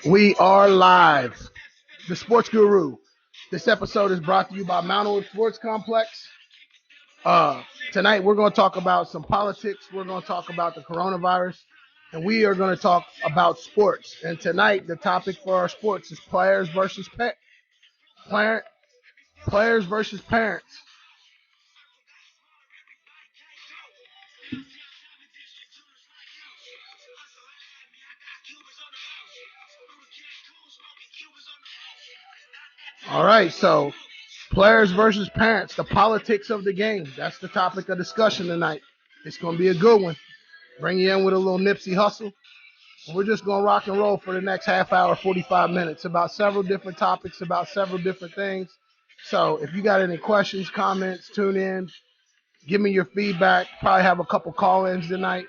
We are live. The Sports Guru. This episode is brought to you by Mountainwood Sports Complex. Tonight we're going to talk about some politics. We're going to talk about the coronavirus, and we are going to talk about sports. And tonight the topic for our sports is players versus parents. All right, so players versus parents, the politics of the game. That's the topic of discussion tonight. It's going to be a good one. Bring you in with a little Nipsey Hussle. And we're just going to rock and roll for the next half hour, 45 minutes about several different topics, about several different things. So if you got any questions, comments, tune in. Give me your feedback. Probably have a couple call-ins tonight.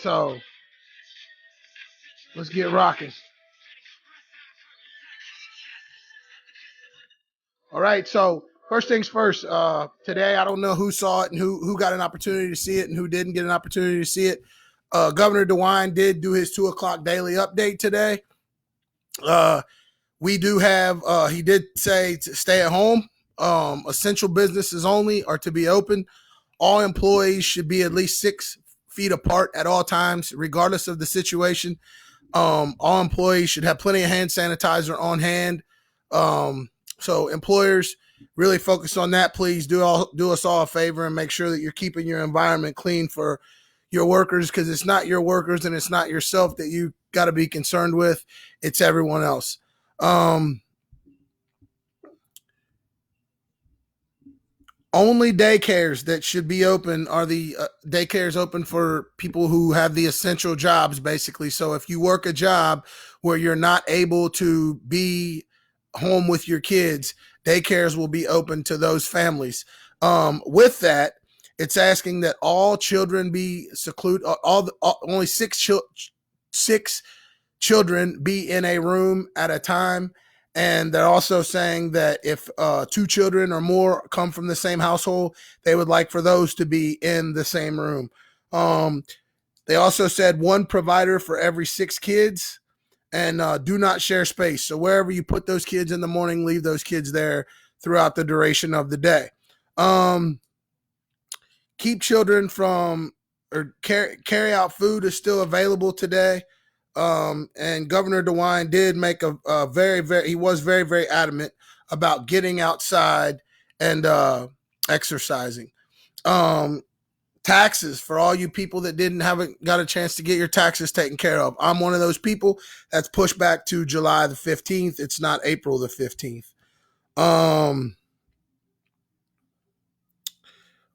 So let's get rocking. All right, so first things first. Today, I don't know who saw it and who got an opportunity to see it and who didn't get an opportunity to see it. Governor DeWine did do his 2 o'clock daily update today. We do have, he did say to stay at home. Essential businesses only are to be open. All employees should be at least 6 feet apart at all times, regardless of the situation. All employees should have plenty of hand sanitizer on hand. So employers, really focus on that. Please do us all a favor and make sure that you're keeping your environment clean for your workers, because it's not your workers and it's not yourself that you got to be concerned with. It's everyone else. Only daycares that should be open are the daycares open for people who have the essential jobs, basically. So if you work a job where you're not able to be home with your kids, daycares will be open to those families. With that, it's asking that all children be secluded, only six children be in a room at a time. And they're also saying that if 2 children or more come from the same household, they would like for those to be in the same room. They also said 1 provider for every 6 kids, and do not share space. So wherever you put those kids in the morning, leave those kids there throughout the duration of the day. Keep children from, or carry out food is still available today. And Governor DeWine did make he was very, very adamant about getting outside and exercising. Taxes for all you people that haven't got a chance to get your taxes taken care of. I'm one of those people that's pushed back to July the 15th. It's not April the 15th.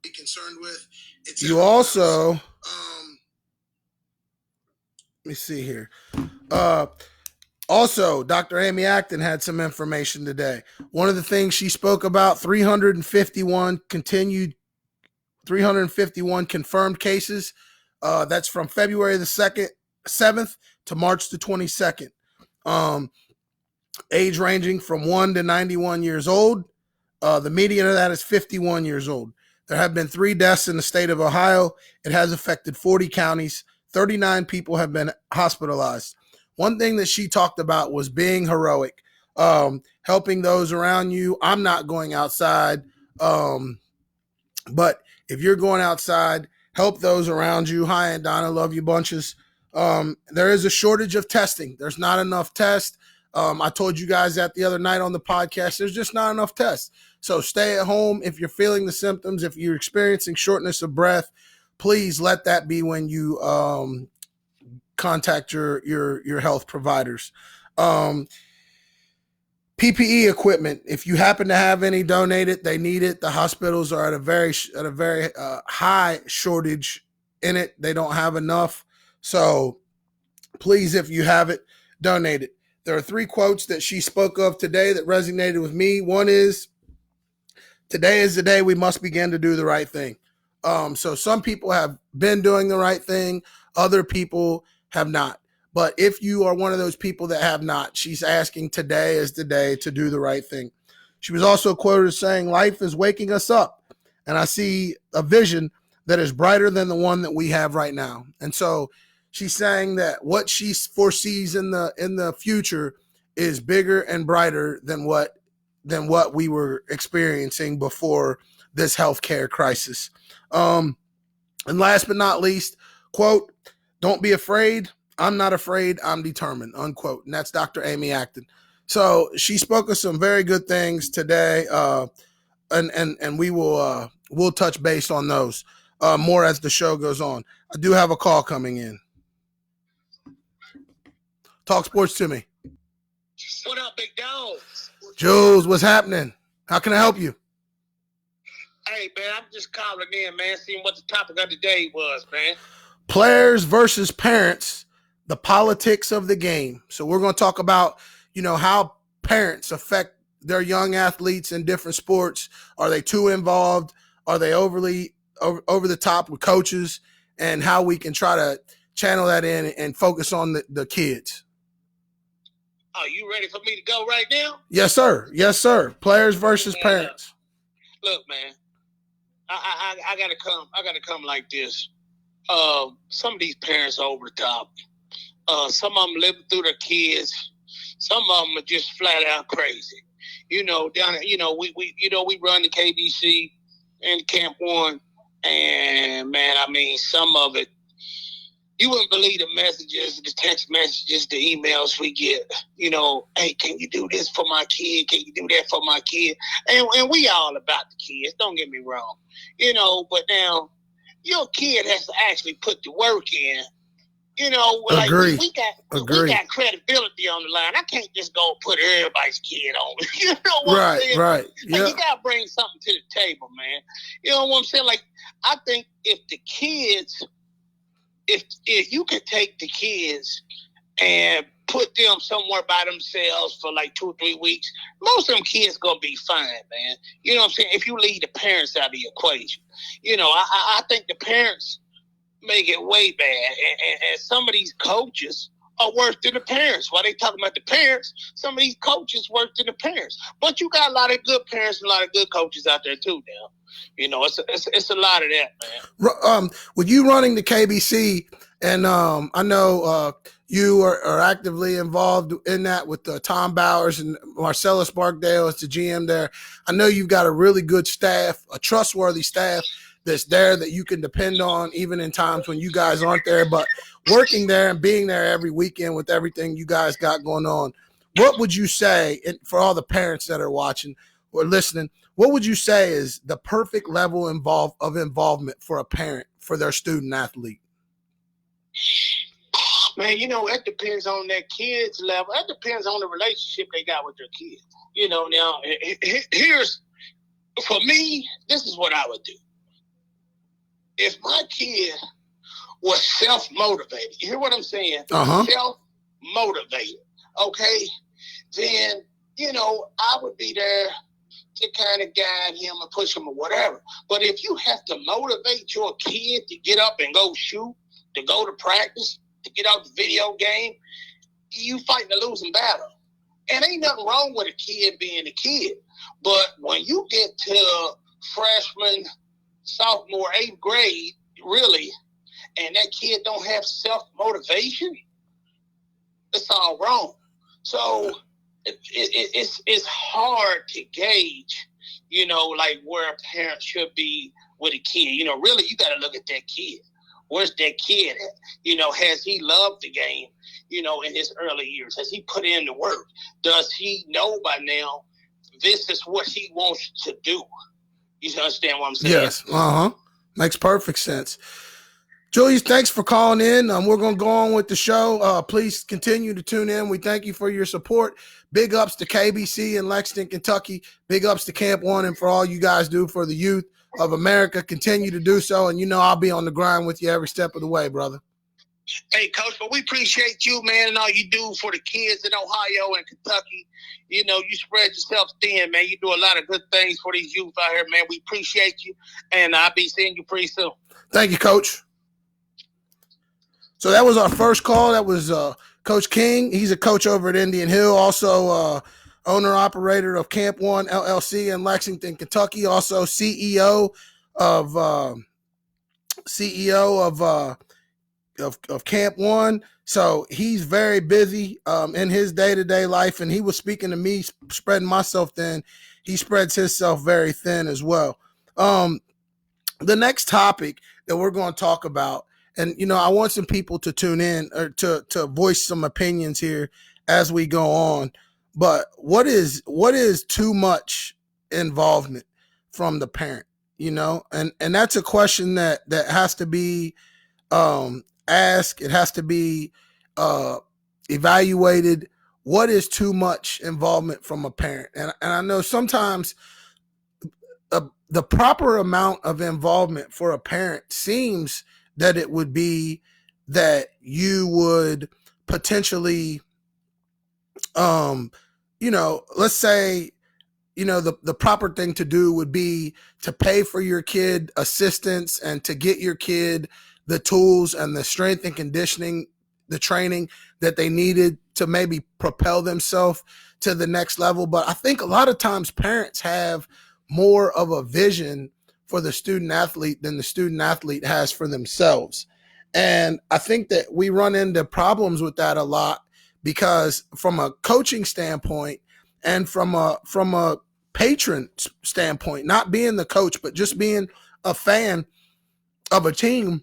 Be concerned with. You also, let me see here. Also, Dr. Amy Acton had some information today. One of the things she spoke about, 351 confirmed cases. That's from February the 7th to March the 22nd. Age ranging from 1 to 91 years old. The median of that is 51 years old. There have been 3 deaths in the state of Ohio. It has affected 40 counties. 39 people have been hospitalized. One thing that she talked about was being heroic, helping those around you. I'm not going outside, but if you're going outside, help those around you. Hi, Aunt Donna, love you bunches. There is a shortage of testing. There's not enough tests. I told you guys that the other night on the podcast. There's just not enough tests. So stay at home. If you're feeling the symptoms, if you're experiencing shortness of breath, please let that be when you contact your health providers. PPE equipment, if you happen to have any, donate it. They need it. The hospitals are at a very high shortage in it. They don't have enough. So please, if you have it, donate it. There are 3 quotes that she spoke of today that resonated with me. One is, today is the day we must begin to do the right thing. So some people have been doing the right thing. Other people have not. But if you are one of those people that have not, she's asking today is the day to do the right thing. She was also quoted as saying, life is waking us up. And I see a vision that is brighter than the one that we have right now. And so She's saying that what she foresees in the future is bigger and brighter than what we were experiencing before this healthcare crisis. And last but not least, quote, "Don't be afraid. I'm not afraid. I'm determined," unquote. And that's Dr. Amy Acton. So she spoke of some very good things today, and we'll touch base on those more as the show goes on. I do have a call coming in. Talk sports to me. What up, big dog? Jules, what's happening? How can I help you? Hey, man, I'm just calling in, man, seeing what the topic of the day was, man. Players versus parents, the politics of the game. So we're going to talk about, how parents affect their young athletes in different sports. Are they too involved? Are they overly over the top with coaches? And how we can try to channel that in and focus on the kids. Are you ready for me to go right now? Yes, sir. Yes, sir. Players versus parents. Look, man, I gotta come like this. Some of these parents are over the top. Some of them living through their kids. Some of them are just flat out crazy. Down we run the KBC and Camp One, and man, I mean, some of it, you wouldn't believe the messages, the text messages, the emails we get. Hey, can you do this for my kid? Can you do that for my kid? And we all about the kids. Don't get me wrong. But now your kid has to actually put the work in. Like Agree. we got credibility on the line. I can't just go put everybody's kid on. You know what I'm saying? Right. Like, you gotta bring something to the table, man. You know what I'm saying? Like, I think if the kids, if you could take the kids and put them somewhere by themselves for like 2 or 3 weeks, most of them kids gonna be fine, man. You know what I'm saying? If you leave the parents out of the equation, I think the parents make it way bad, and some of these coaches are worse than the parents. While they talking about the parents, some of these coaches worse than the parents. But you got a lot of good parents and a lot of good coaches out there too now. It's a lot of that, man. With you running the KBC, and I know you are actively involved in that with Tom Bowers and Marcellus Barkdale as the GM there. I know you've got a really good staff, a trustworthy staff that's there that you can depend on even in times when you guys aren't there. But working there and being there every weekend with everything you guys got going on, what would you say, and for all the parents that are watching or listening, what would you say is the perfect level of involvement for a parent for their student athlete? Man, that depends on that kid's level. That depends on the relationship they got with their kids. Now, here's, for me, this is what I would do. If my kid was self-motivated, you hear what I'm saying? Self-motivated, okay? Then, I would be there to kind of guide him and push him or whatever. But if you have to motivate your kid to get up and go shoot, to go to practice, to get out the video game, you fighting a losing battle. And ain't nothing wrong with a kid being a kid. But when you get to freshman, sophomore, 8th grade, really, and that kid don't have self-motivation, it's all wrong. So it's hard to gauge, like where a parent should be with a kid. Really, you got to look at that kid. Where's that kid at? Has he loved the game, in his early years? Has he put in the work? Does he know by now this is what he wants to do? You understand what I'm saying? Yes. Makes perfect sense. Julius, thanks for calling in. We're going to go on with the show. Please continue to tune in. We thank you for your support. Big ups to KBC in Lexington, Kentucky. Big ups to Camp One and for all you guys do for the youth of America. Continue to do so. And I'll be on the grind with you every step of the way, brother. Hey, Coach, but we appreciate you, man, and all you do for the kids in Ohio and Kentucky. You spread yourself thin, man. You do a lot of good things for these youth out here, man. We appreciate you, and I'll be seeing you pretty soon. Thank you, Coach. So that was our first call. That was Coach King. He's a coach over at Indian Hill, also owner-operator of Camp One LLC in Lexington, Kentucky, also CEO of of Camp One. So he's very busy in his day-to-day life, and he was speaking to me, spreading myself thin. He spreads himself very thin as well. The next topic that we're going to talk about, and I want some people to tune in or to voice some opinions here as we go on. But what is too much involvement from the parent? And that's a question that has to be asked. It has to be uh, evaluated. What is too much involvement from a parent? And I know sometimes the proper amount of involvement for a parent seems that it would be that you would potentially, let's say, the proper thing to do would be to pay for your kid assistance and to get your kid the tools and the strength and conditioning, the training that they needed to maybe propel themselves to the next level. But I think a lot of times parents have more of a vision for the student athlete than the student athlete has for themselves. And I think that we run into problems with that a lot because from a coaching standpoint and from a patron standpoint, not being the coach, but just being a fan of a team,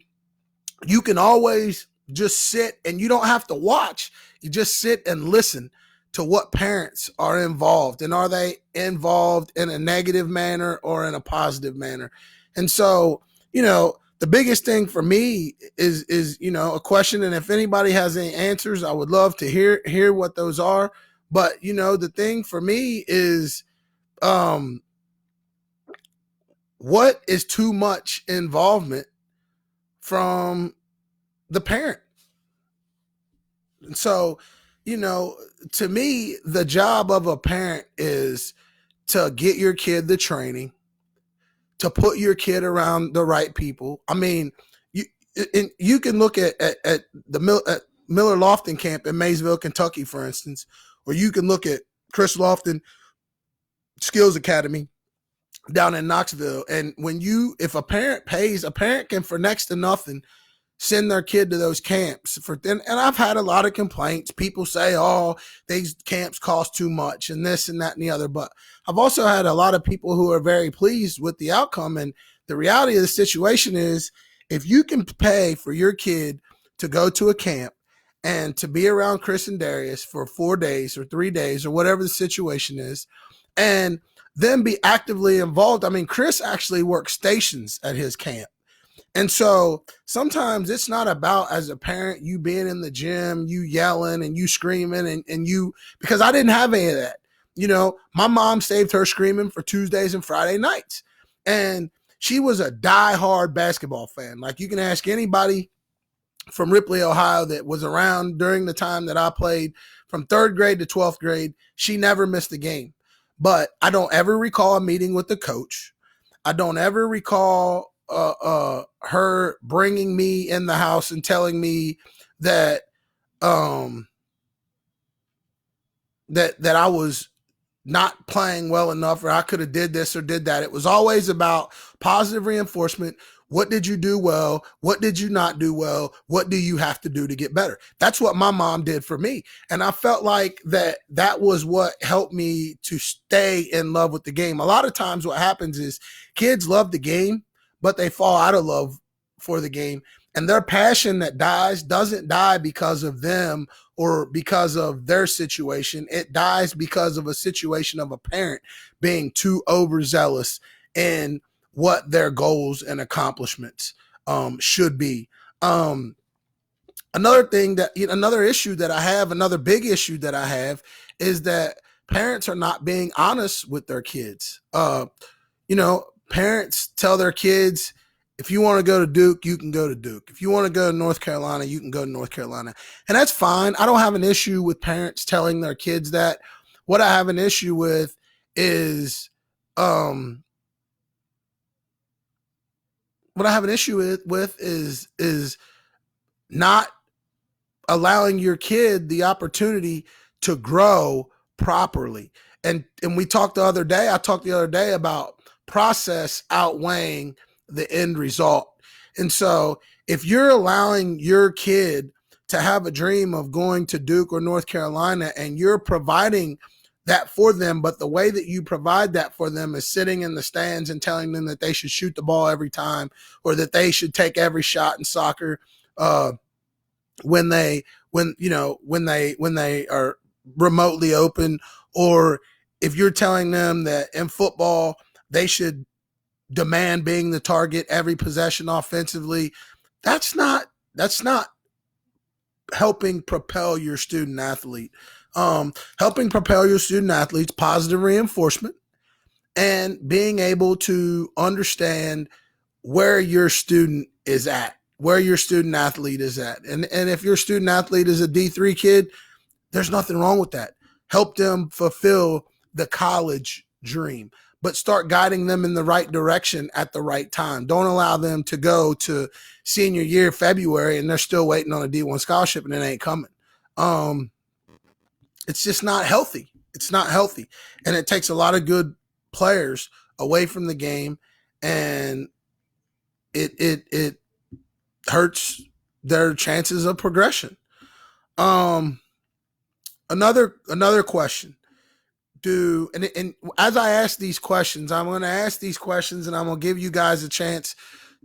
you can always just sit and you don't have to watch. You just sit and listen to what parents are involved, and are they involved in a negative manner or in a positive manner. And so, the biggest thing for me is a question, and if anybody has any answers, I would love to hear what those are. But the thing for me is, what is too much involvement from the parent? And so, to me, the job of a parent is to get your kid the training, to put your kid around the right people. I mean, you can look at the Miller Lofton camp in Maysville, Kentucky, for instance, or you can look at Chris Lofton Skills Academy down in Knoxville. And if a parent pays, a parent can for next to nothing send their kid to those camps and I've had a lot of complaints. People say, oh, these camps cost too much and this and that and the other. But I've also had a lot of people who are very pleased with the outcome. And the reality of the situation is, if you can pay for your kid to go to a camp and to be around Chris and Darius for 4 days or 3 days or whatever the situation is, and then be actively involved. I mean, Chris actually works stations at his camp. And so sometimes it's not about, as a parent, you being in the gym, you yelling and you screaming and you, because I didn't have any of that. My mom saved her screaming for Tuesdays and Friday nights. And she was a diehard basketball fan. Like, you can ask anybody from Ripley, Ohio, that was around during the time that I played from 3rd grade to 12th grade. She never missed a game. But I don't ever recall a meeting with the coach. I don't ever recall her bringing me in the house and telling me that that I was not playing well enough, or I could have did this or did that. It was always about positive reinforcement. What did you do well? What did you not do well? What do you have to do to get better? That's what my mom did for me. And I felt like that was what helped me to stay in love with the game. A lot of times what happens is kids love the game, but they fall out of love for the game. And their passion that dies doesn't die because of them or because of their situation. It dies because of a situation of a parent being too overzealous in what their goals and accomplishments should be. Another issue that I have, another big issue that I have, is that parents are not being honest with their kids. Parents tell their kids, if you want to go to Duke, you can go to Duke. If you want to go to North Carolina, you can go to North Carolina. And that's fine. I don't have an issue with parents telling their kids that. What I have an issue with is not allowing your kid the opportunity to grow properly. And I talked the other day about process outweighing the end result. And so if you're allowing your kid to have a dream of going to Duke or North Carolina and you're providing that for them, but the way that you provide that for them is sitting in the stands and telling them that they should shoot the ball every time or that they should take every shot in soccer when they when they are remotely open, or if you're telling them that in football they should demand being the target every possession offensively, that's not helping propel your student athlete. Helping propel your student athletes, positive reinforcement, and being able to understand where your student is at, where your student athlete is at. And if your student athlete is a D3 kid, there's nothing wrong with that. Help them fulfill the college dream, but start guiding them in the right direction at the right time. Don't allow them to go to senior year February and they're still waiting on a D1 scholarship and it ain't coming. It's just not healthy. It's not healthy. And it takes a lot of good players away from the game, and it hurts their chances of progression. Another question. And as I ask these questions, I'm going to ask these questions and I'm going to give you guys a chance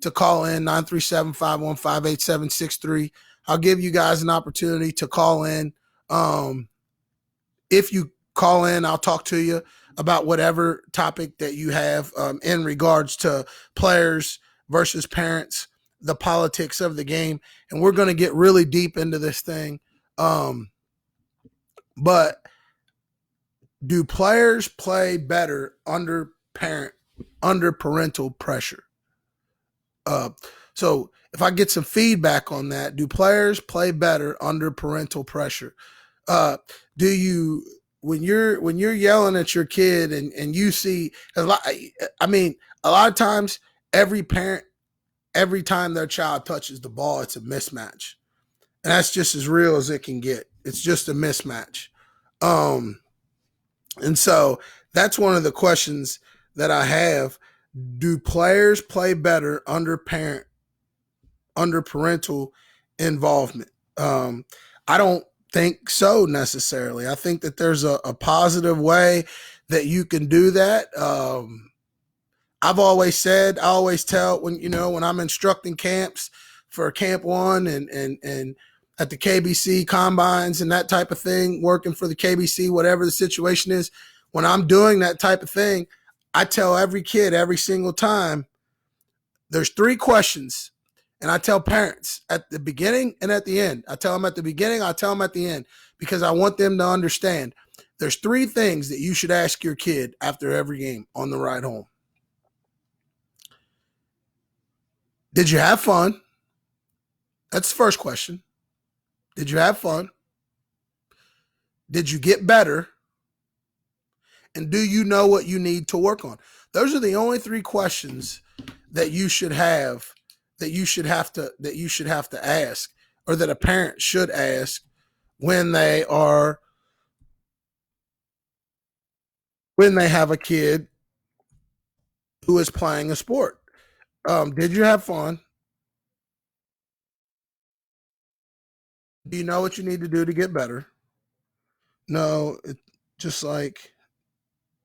to call in 937-515-8763. I'll give you guys an opportunity to call in. If you call in, I'll talk to you about whatever topic that you have in regards to players versus parents, the politics of the game. And we're going to get really deep into this thing. But do players play better under parental pressure? So if I get some feedback on that, do players play better under parental pressure? Do you, when you're yelling at your kid and you see a lot, I mean, a lot of times every parent, every time their child touches the ball, it's a mismatch. And that's just as real as it can get. It's just a mismatch. And so that's one of the questions that I have. Do players play better under parental involvement? I don't think so necessarily. I think that there's a positive way that you can do that. I've always said, I always tell when I'm instructing camps for Camp One and at the KBC combines and that type of thing, working for the KBC, whatever the situation is, when I'm doing that type of thing, I tell every kid every single time, there's 3 questions. And I tell parents at the beginning and at the end. I tell them at the beginning, I tell them at the end, because I want them to understand there's 3 things that you should ask your kid after every game on the ride home. Did you have fun? That's the first question. Did you have fun? Did you get better? And do you know what you need to work on? Those are the only 3 questions that you should have that you should have to ask, or that a parent should ask when they have a kid who is playing a sport. Did you have fun? Do you know what you need to do to get better? No, just like,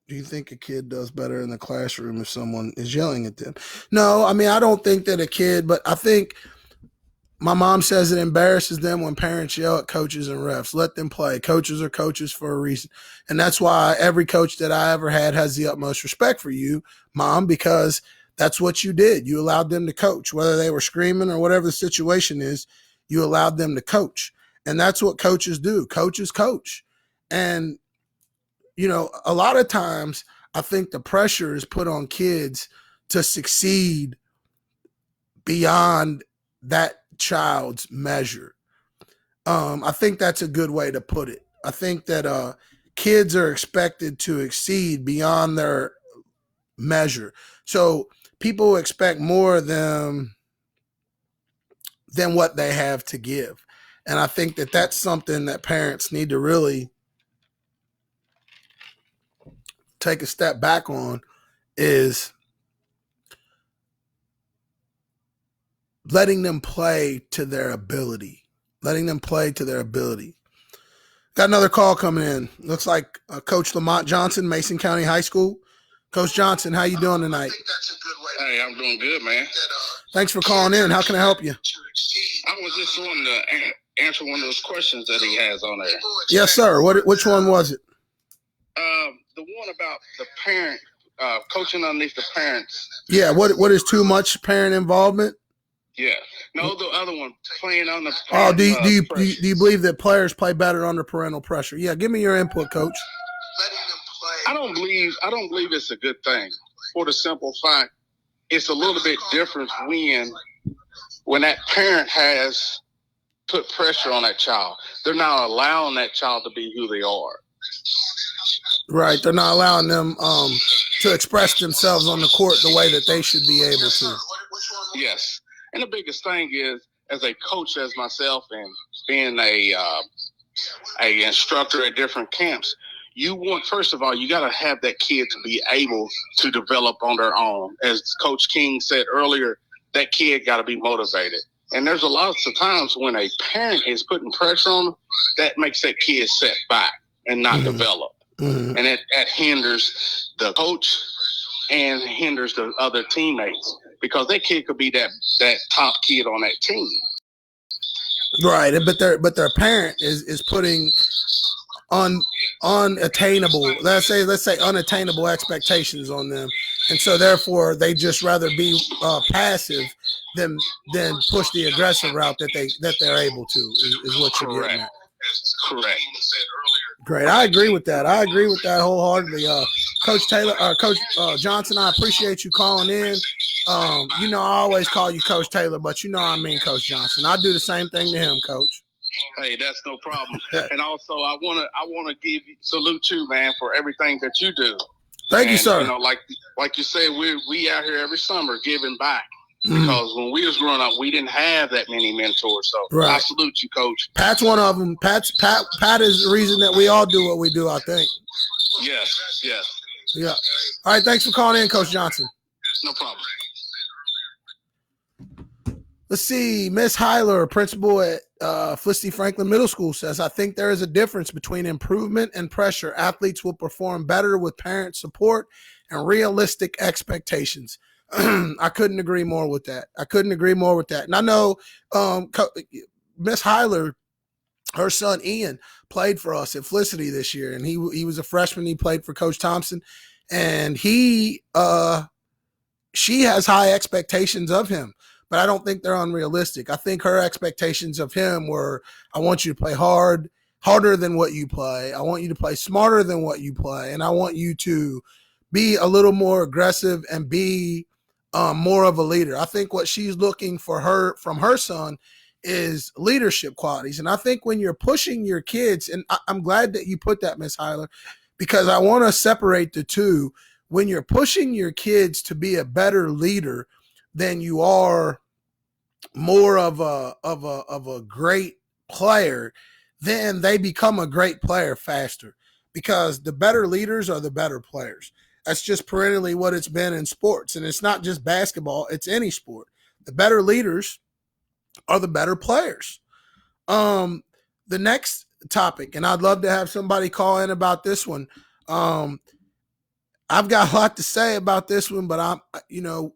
do you think a kid does better in the classroom if someone is yelling at them? No, I mean, I don't think that a kid, but I think my mom says it embarrasses them when parents yell at coaches and refs. Let them play. Coaches are coaches for a reason. And that's why every coach that I ever had has the utmost respect for you, Mom, because that's what you did. You allowed them to coach, whether they were screaming or whatever the situation is, you allowed them to coach. And that's what coaches do. Coaches coach. And, a lot of times I think the pressure is put on kids to succeed beyond that child's measure. I think that's a good way to put it. I think that kids are expected to exceed beyond their measure. So people expect more of them than what they have to give. And I think that that's something that parents need to really take a step back on, is letting them play to their ability. Letting them play to their ability. Got another call coming in. Looks like Coach Lamont Johnson, Mason County High School. Coach Johnson, how you doing tonight? Hey, I'm doing good, man. Thanks for calling in. How can I help you? I was just wanting to answer one of those questions that he has on there. Yes, sir. Which one was it? The one about the parent, coaching underneath the parents. Yeah, what is too much parent involvement? Yeah. No, the other one, playing on the parent, do you believe that players play better under parental pressure? Yeah, give me your input, Coach. I don't believe it's a good thing. For the simple fact, it's a little bit different when that parent has put pressure on that child. They're not allowing that child to be who they are. Right. They're not allowing them to express themselves on the court the way that they should be able to. Yes. And the biggest thing is, as a coach, as myself, and being a instructor at different camps, you want, first of all, you got to have that kid to be able to develop on their own. As Coach King said earlier, that kid got to be motivated. And there's a lot of times when a parent is putting pressure on them, that makes that kid set back and not develop. Mm-hmm. And that hinders the coach and hinders the other teammates, because that kid could be that top kid on that team. Right, but their parent is putting unattainable, let's say unattainable expectations on them, and so therefore they just rather be passive than push the aggressive route that they're able to. Is what you're getting at. Correct. Great, I agree with that. I agree with that wholeheartedly. Coach Taylor, Coach Johnson, I appreciate you calling in. You know, I always call you Coach Taylor, but you know I mean Coach Johnson. I do the same thing to him, Coach. Hey, that's no problem. And also, I wanna give you salute you, man, for everything that you do. Thank you, sir. You know, like you said, we out here every summer giving back. Because when we was growing up, we didn't have that many mentors. So right. I salute you, Coach. Pat's one of them. Pat is the reason that we all do what we do, I think. Yes. Yeah. All right, thanks for calling in, Coach Johnson. No problem. Let's see. Miss Hyler, principal at Felicity Franklin Middle School, says, I think there is a difference between improvement and pressure. Athletes will perform better with parent support and realistic expectations. I couldn't agree more with that. And I know Miss Hyler, her son Ian, played for us at Felicity this year, and he was a freshman. He played for Coach Thompson, and she has high expectations of him, but I don't think they're unrealistic. I think her expectations of him were, I want you to play harder than what you play. I want you to play smarter than what you play, and I want you to be a little more aggressive and be more of a leader. I think what she's looking for from her son is leadership qualities. And I think when you're pushing your kids, and I'm glad that you put that, Miss Hyler, because I want to separate the two. When you're pushing your kids to be a better leader than you are more of a great player, then they become a great player faster, because the better leaders are the better players. That's just perennially what it's been in sports. And it's not just basketball, it's any sport. The better leaders are the better players. The next topic, and I'd love to have somebody call in about this one. I've got a lot to say about this one, but I'm,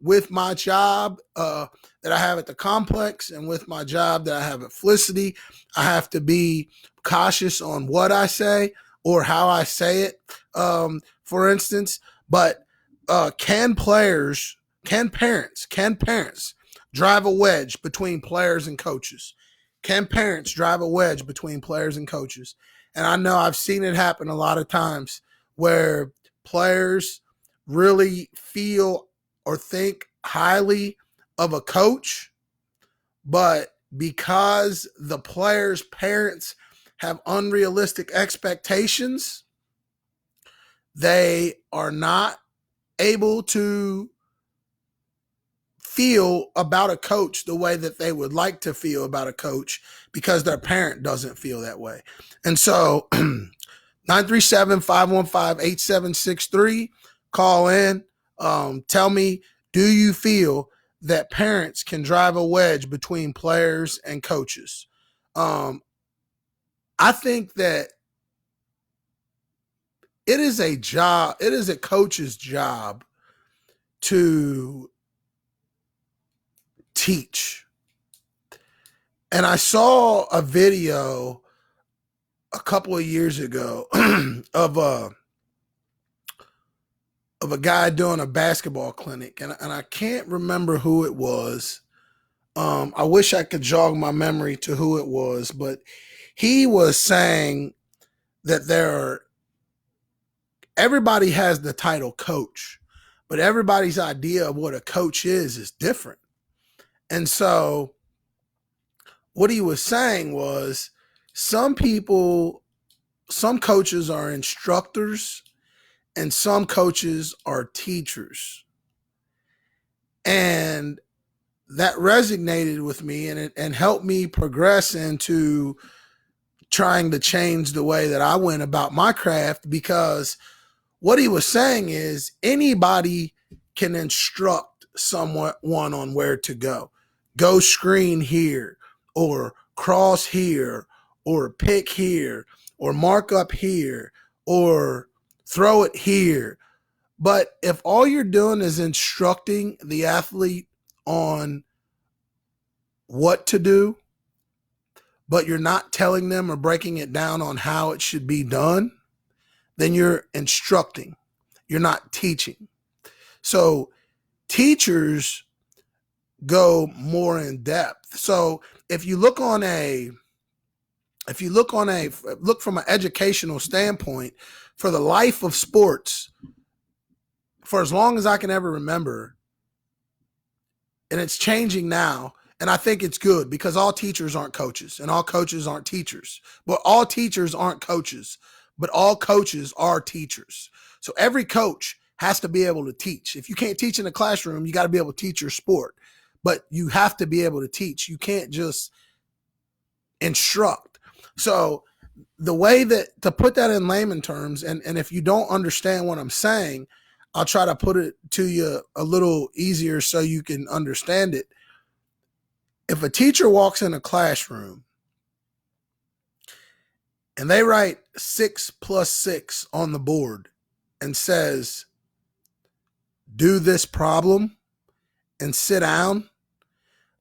with my job that I have at the complex and with my job that I have at Felicity, I have to be cautious on what I say or how I say it, for instance. But can parents drive a wedge between players and coaches? Can parents drive a wedge between players and coaches? And I know I've seen it happen a lot of times where players really feel or think highly of a coach, but because the players' parents have unrealistic expectations, they are not able to feel about a coach the way that they would like to feel about a coach because their parent doesn't feel that way. And so 937-515-8763, call in. Tell me, do you feel that parents can drive a wedge between players and coaches. I think that it is a coach's job to teach. And I saw a video a couple of years ago of a guy doing a basketball clinic, and I can't remember who it was. I wish I could jog my memory to who it was, but he was saying that everybody has the title coach, but everybody's idea of what a coach is different. And so what he was saying was some coaches are instructors and some coaches are teachers. And that resonated with me, and helped me progress into trying to change the way that I went about my craft, because what he was saying is anybody can instruct someone on where to go. Go screen here, or cross here, or pick here, or mark up here, or throw it here. But if all you're doing is instructing the athlete on what to do, but you're not telling them or breaking it down on how it should be done, then you're instructing. You're not teaching. So teachers go more in depth. So if you look from an educational standpoint, for the life of sports, for as long as I can ever remember, and it's changing now, and I think it's good, because all teachers aren't coaches and all coaches aren't teachers. But all teachers aren't coaches, but all coaches are teachers. So every coach has to be able to teach. If you can't teach in the classroom, you got to be able to teach your sport. But you have to be able to teach. You can't just instruct. So the way that, to put that in layman terms, and if you don't understand what I'm saying, I'll try to put it to you a little easier so you can understand it. If a teacher walks in a classroom and they write 6 + 6 on the board and says, do this problem and sit down,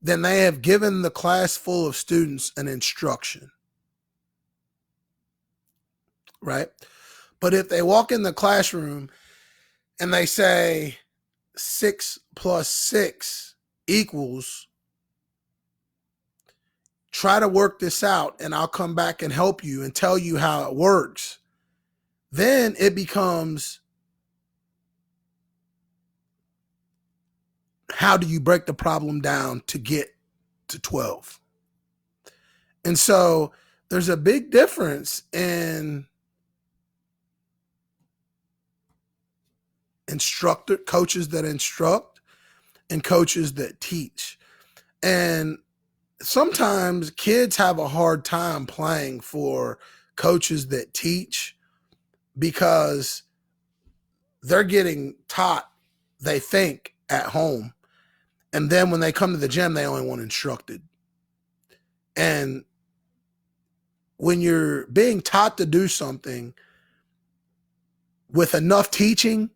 then they have given the class full of students an instruction. Right? But if they walk in the classroom and they say 6 + 6 equals, try to work this out and I'll come back and help you and tell you how it works, then it becomes, how do you break the problem down to get to 12? And so there's a big difference in coaches that instruct and coaches that teach. And sometimes kids have a hard time playing for coaches that teach, because they're getting taught, they think, at home. And then when they come to the gym, they only want instructed. And when you're being taught to do something with enough teaching,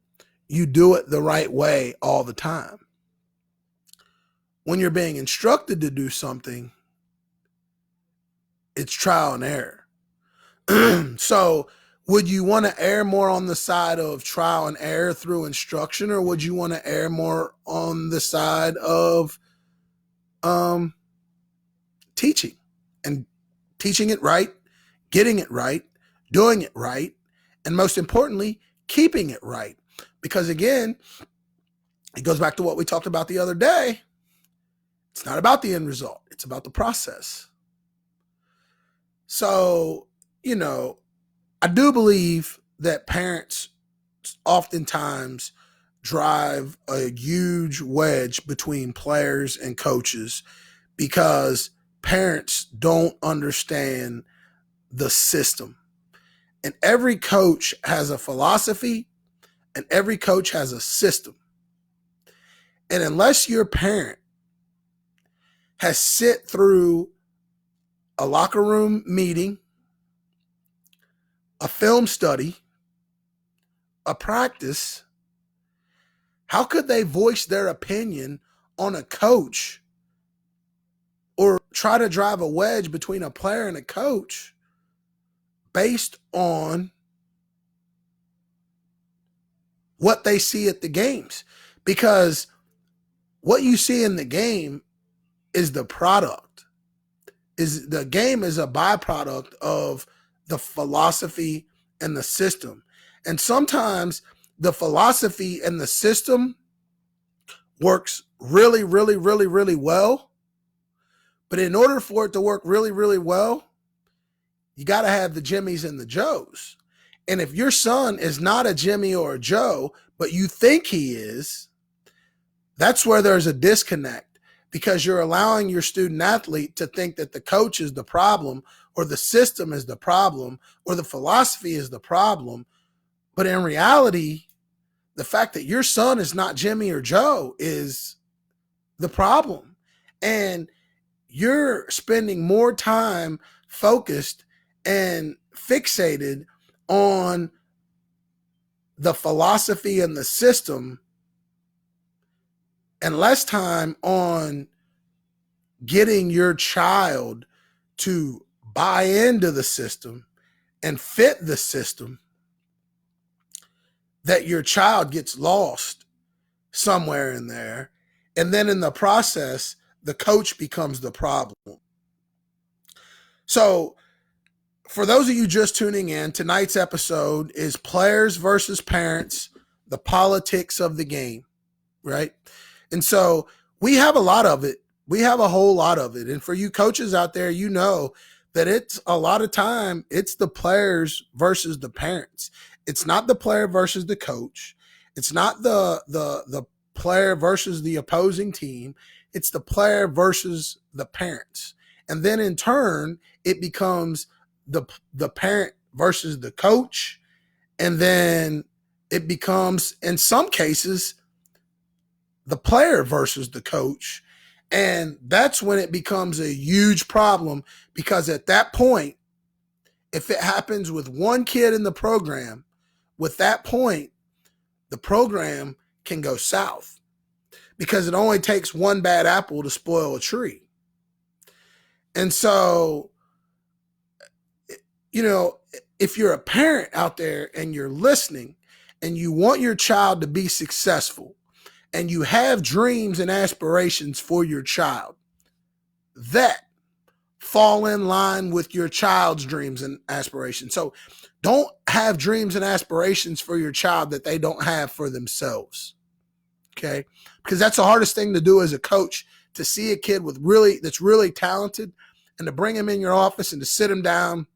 you do it the right way all the time. When you're being instructed to do something, it's trial and error. So would you want to err more on the side of trial and error through instruction, or would you want to err more on the side of teaching, and teaching it right, getting it right, doing it right, and most importantly, keeping it right? Because again, it goes back to what we talked about the other day. It's not about the end result. It's about the process. So, I do believe that parents oftentimes drive a huge wedge between players and coaches, because parents don't understand the system. And every coach has a philosophy, and every coach has a system. And unless your parent has sit through a locker room meeting, a film study, a practice, how could they voice their opinion on a coach or try to drive a wedge between a player and a coach based on what they see at the games? Because what you see in the game is the product. Is the game is a byproduct of the philosophy and the system. And sometimes the philosophy and the system works really, really, really, really well. But in order for it to work really, really well, you got to have the Jimmies and the Joes. And if your son is not a Jimmy or a Joe, but you think he is, that's where there's a disconnect, because you're allowing your student athlete to think that the coach is the problem, or the system is the problem, or the philosophy is the problem. But in reality, the fact that your son is not Jimmy or Joe is the problem. And you're spending more time focused and fixated on the philosophy and the system and less time on getting your child to buy into the system and fit the system, that your child gets lost somewhere in there. And then in the process, the coach becomes the problem. So for those of you just tuning in, tonight's episode is players versus parents, the politics of the game, right? And so we have a lot of it. We have a whole lot of it. And for you coaches out there, you know that it's a lot of time, it's the players versus the parents. It's not the player versus the coach. It's not the player versus the opposing team. It's the player versus the parents. And then in turn, it becomes the parent versus the coach. And then it becomes, in some cases, the player versus the coach. And that's when it becomes a huge problem, because at that point, if it happens with one kid in the program, with that point, the program can go south, because it only takes one bad apple to spoil a tree. And so, you know, if you're a parent out there and you're listening and you want your child to be successful and you have dreams and aspirations for your child that fall in line with your child's dreams and aspirations. So don't have dreams and aspirations for your child that they don't have for themselves. Okay? Because that's the hardest thing to do as a coach, to see a kid that's really talented and to bring him in your office and to sit him down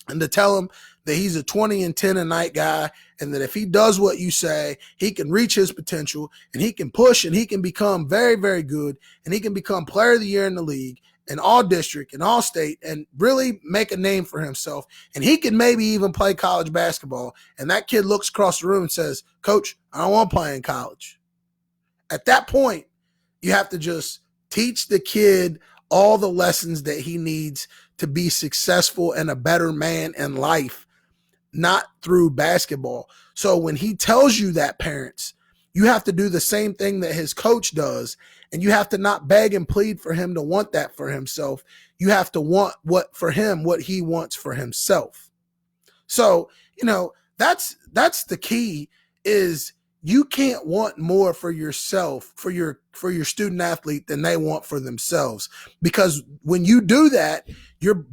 and to tell him that he's a 20 and 10 a night guy, and that if he does what you say, he can reach his potential and he can push and he can become very, very good, and he can become player of the year in the league and all district and all state and really make a name for himself. And he can maybe even play college basketball. And that kid looks across the room and says, "Coach, I don't want to play in college." At that point, you have to just teach the kid all the lessons that he needs to be successful and a better man in life, not through basketball. So when he tells you that, parents, you have to do the same thing that his coach does. And you have to not beg and plead for him to want that for himself. You have to want what he wants for himself. So, you know, that's the key, is you can't want more for yourself, for your student athlete, than they want for themselves. Because when you do that, you're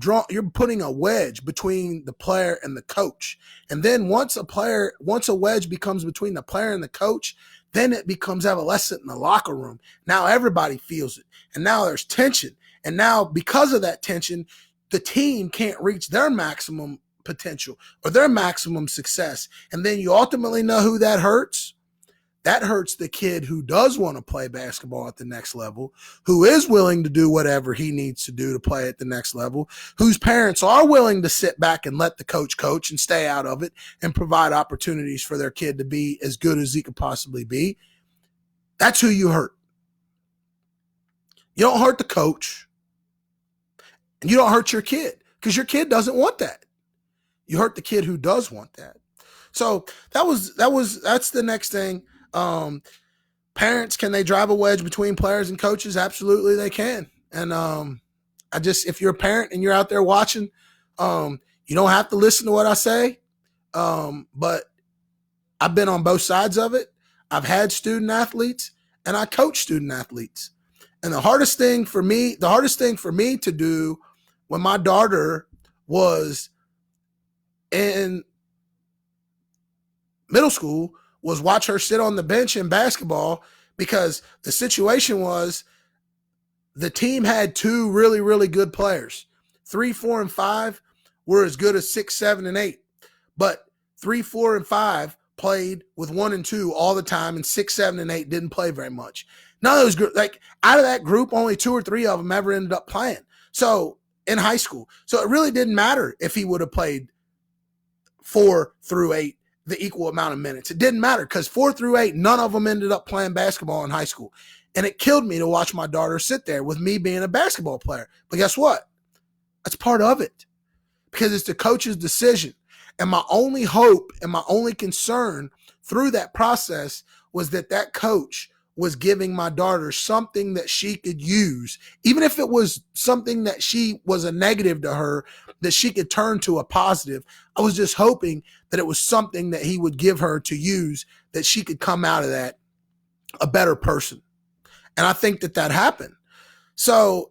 putting a wedge between the player and the coach. And then once a wedge becomes between the player and the coach, then it becomes adolescent in the locker room. Now everybody feels it. And now there's tension. And now because of that tension, the team can't reach their maximum potential or their maximum success. And then you ultimately know who that hurts. That hurts the kid who does want to play basketball at the next level, who is willing to do whatever he needs to do to play at the next level, whose parents are willing to sit back and let the coach and stay out of it and provide opportunities for their kid to be as good as he could possibly be. That's who you hurt. You don't hurt the coach, and you don't hurt your kid because your kid doesn't want that. You hurt the kid who does want that. So that's the next thing. Parents, can they drive a wedge between players and coaches? Absolutely, they can. And if you're a parent and you're out there watching, you don't have to listen to what I say. But I've been on both sides of it. I've had student athletes and I coach student athletes. And the hardest thing for me to do when my daughter was in middle school was watch her sit on the bench in basketball, because the situation was the team had two really, really good players. 3, 4, and 5 were as good as 6, 7, and 8. But 3, 4, and 5 played with 1 and 2 all the time, and 6, 7, and 8 didn't play very much. None of those groups, like out of that group, only 2 or 3 of them ever ended up playing. So in high school. So it really didn't matter if he would have played 4 through 8 the equal amount of minutes. It didn't matter because 4 through 8, none of them ended up playing basketball in high school. And it killed me to watch my daughter sit there with me being a basketball player. But guess what? That's part of it, because it's the coach's decision. And my only hope and my only concern through that process was that coach was giving my daughter something that she could use, even if it was something that she was a negative to her, that she could turn to a positive. I was just hoping that it was something that he would give her to use, that she could come out of that a better person. And I think that happened. So,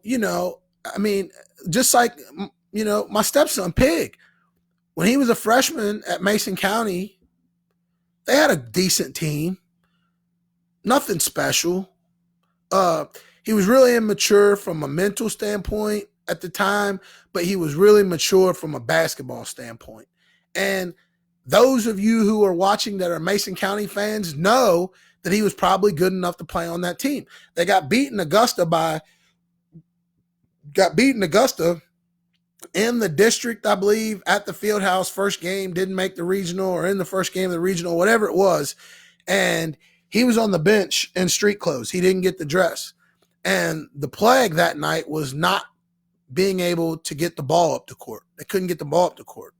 just like, my stepson, Pig, when he was a freshman at Mason County, they had a decent team. Nothing special. He was really immature from a mental standpoint at the time, but he was really mature from a basketball standpoint. And those of you who are watching that are Mason County fans know that he was probably good enough to play on that team. They got beaten Augusta in the district, I believe, at the field house first game, didn't make the regional, or in the first game of the regional, whatever it was. And he was on the bench in street clothes. He didn't get the dress. And the plague that night was not being able to get the ball up the court. They couldn't get the ball up the court.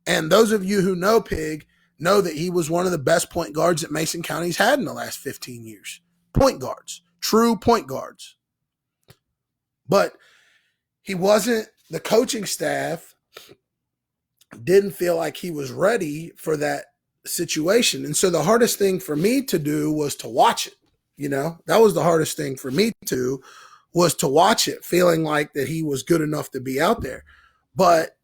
And those of you who know Pig know that he was one of the best point guards that Mason County's had in the last 15 years. Point guards, true point guards. But he wasn't, the coaching staff didn't feel like he was ready for that situation. And so the hardest thing for me to do was to watch it. That was the hardest thing for me to do, was to watch it, feeling like that he was good enough to be out there. But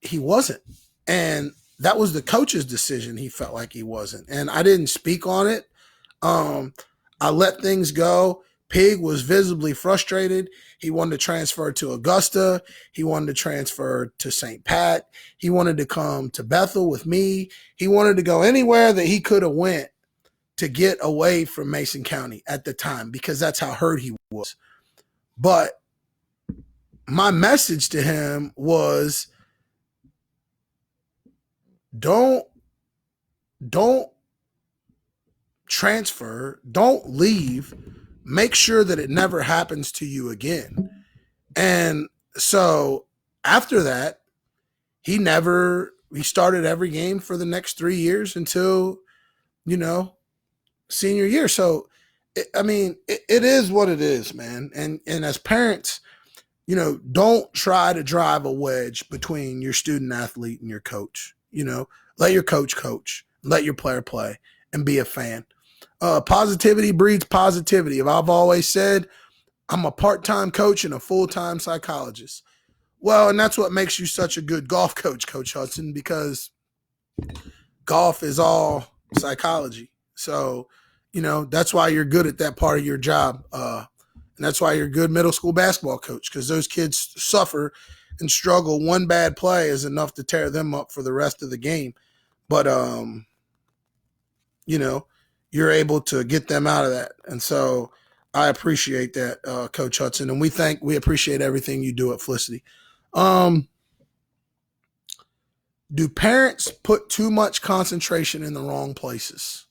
he wasn't. And that was the coach's decision. He felt like he wasn't. And I didn't speak on it. I let things go. Pig was visibly frustrated. He wanted to transfer to Augusta. He wanted to transfer to St. Pat. He wanted to come to Bethel with me. He wanted to go anywhere that he could have went to get away from Mason County at the time, because that's how hurt he was. But my message to him was, don't transfer, don't leave. Make sure that it never happens to you again. And so after that, he started every game for the next 3 years until, senior year. So, it is what it is, man. And as parents, don't try to drive a wedge between your student athlete and your coach. Let your coach, let your player play, and be a fan. Positivity breeds positivity. I've always said, I'm a part-time coach and a full-time psychologist. Well, and that's what makes you such a good golf coach, Coach Hudson, because golf is all psychology. So, that's why you're good at that part of your job. And that's why you're a good middle school basketball coach, because those kids suffer and struggle. One bad play is enough to tear them up for the rest of the game. But, you're able to get them out of that. And so I appreciate that, Coach Hudson. And we appreciate everything you do at Felicity. Do parents put too much concentration in the wrong places?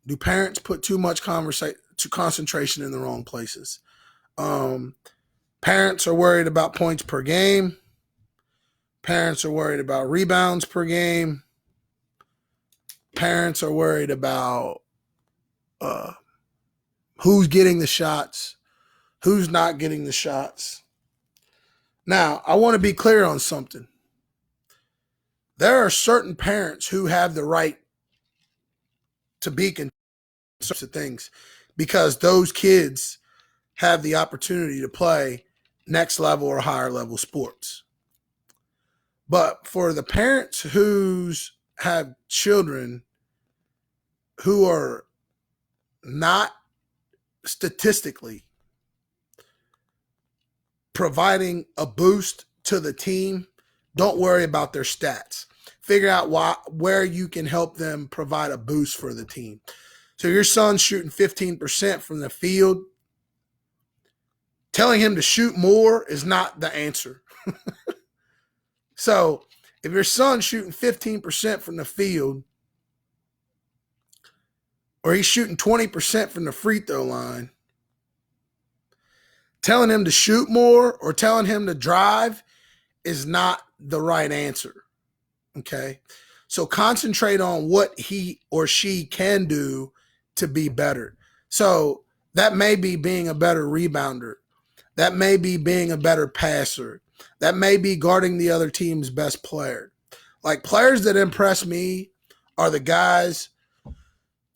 Do parents put too much concentration in the wrong places? Parents are worried about points per game. Parents are worried about rebounds per game. Parents are worried about who's getting the shots, who's not getting the shots. Now, I want to be clear on something. There are certain parents who have the right to be concerned with things because those kids have the opportunity to play next level or higher level sports. But for the parents who have children who are not statistically providing a boost to the team, don't worry about their stats. Figure out where you can help them provide a boost for the team. So your son's shooting 15% from the field. Telling him to shoot more is not the answer. So if your son's shooting 15% from the field, or he's shooting 20% from the free throw line, telling him to shoot more or telling him to drive is not the right answer. Okay? So concentrate on what he or she can do to be better. So that may be being a better rebounder. That may be being a better passer. That may be guarding the other team's best player. Like, players that impress me are the guys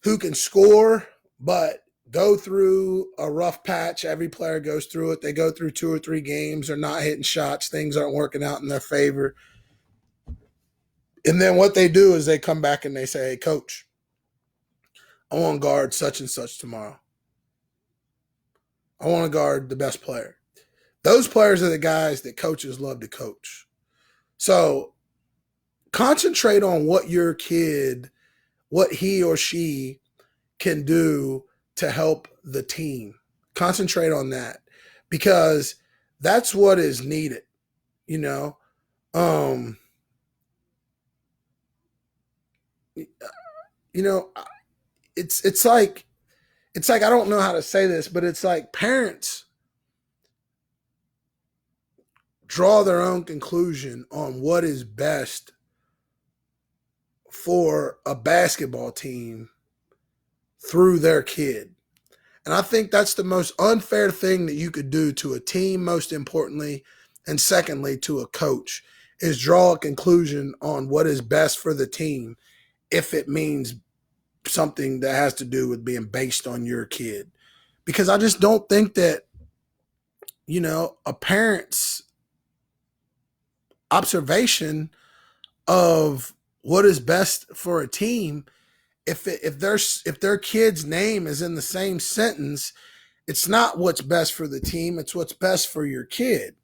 who can score but go through a rough patch. Every player goes through it. They go through 2 or 3 games. They're not hitting shots. Things aren't working out in their favor. And then what they do is they come back and they say, hey, coach, I want to guard such and such tomorrow. I want to guard the best player. Those players are the guys that coaches love to coach. So concentrate on what your kid, what he or she can do to help the team. Concentrate on that because that's what is needed, you know. It's like I don't know how to say this, but it's like parents draw their own conclusion on what is best for a basketball team through their kid. And I think that's the most unfair thing that you could do to a team, most importantly, and secondly, to a coach, is draw a conclusion on what is best for the team if it means something that has to do with being based on your kid. Because I just don't think that, a parent's observation of what is best for a team, if their kid's name is in the same sentence, it's not what's best for the team, it's what's best for your kid.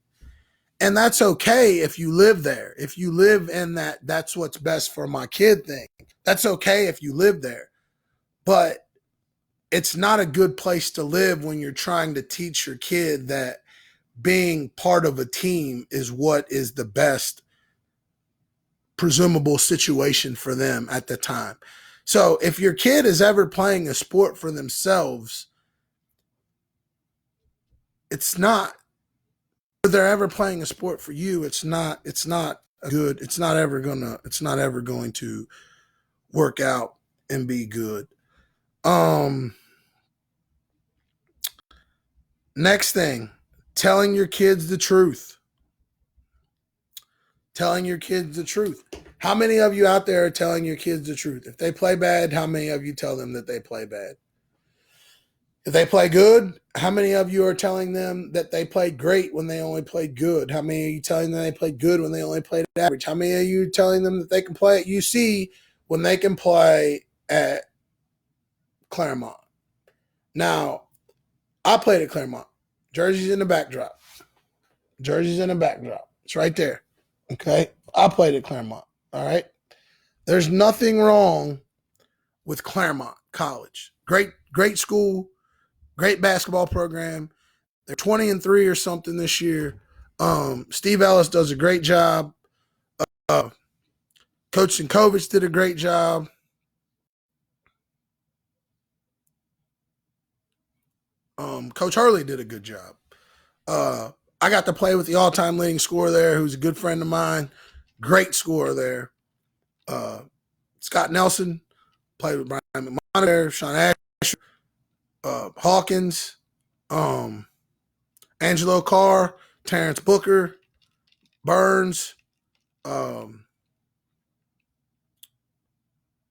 And that's okay if you live there. If you live in that's what's best for my kid thing. That's okay if you live there. But it's not a good place to live when you're trying to teach your kid that being part of a team is what is the best presumable situation for them at the time. So if your kid is ever playing a sport for themselves, it's not, if they're ever playing a sport for you, it's not good. It's not ever going to work out and be good. Next thing, telling your kids the truth. Telling your kids the truth. How many of you out there are telling your kids the truth? If they play bad, how many of you tell them that they play bad? If they play good, how many of you are telling them that they played great when they only played good? How many of you telling them they played good when they only played average? How many of you telling them that they can play at UC when they can play at Claremont? Now, I played at Claremont. Jersey's in the backdrop. It's right there. Okay? I played at Claremont. All right? There's nothing wrong with Claremont College. Great school, great basketball program. They're 20-3 or something this year. Steve Ellis does a great job. Coach Sinkovich did a great job. Coach Hurley did a good job. Uh, I got to play with the all-time leading scorer there, who's a good friend of mine. Great scorer there. Scott Nelson played with Brian McMahon there, Sean Asher, Hawkins, Angelo Carr, Terrence Booker, Burns, um,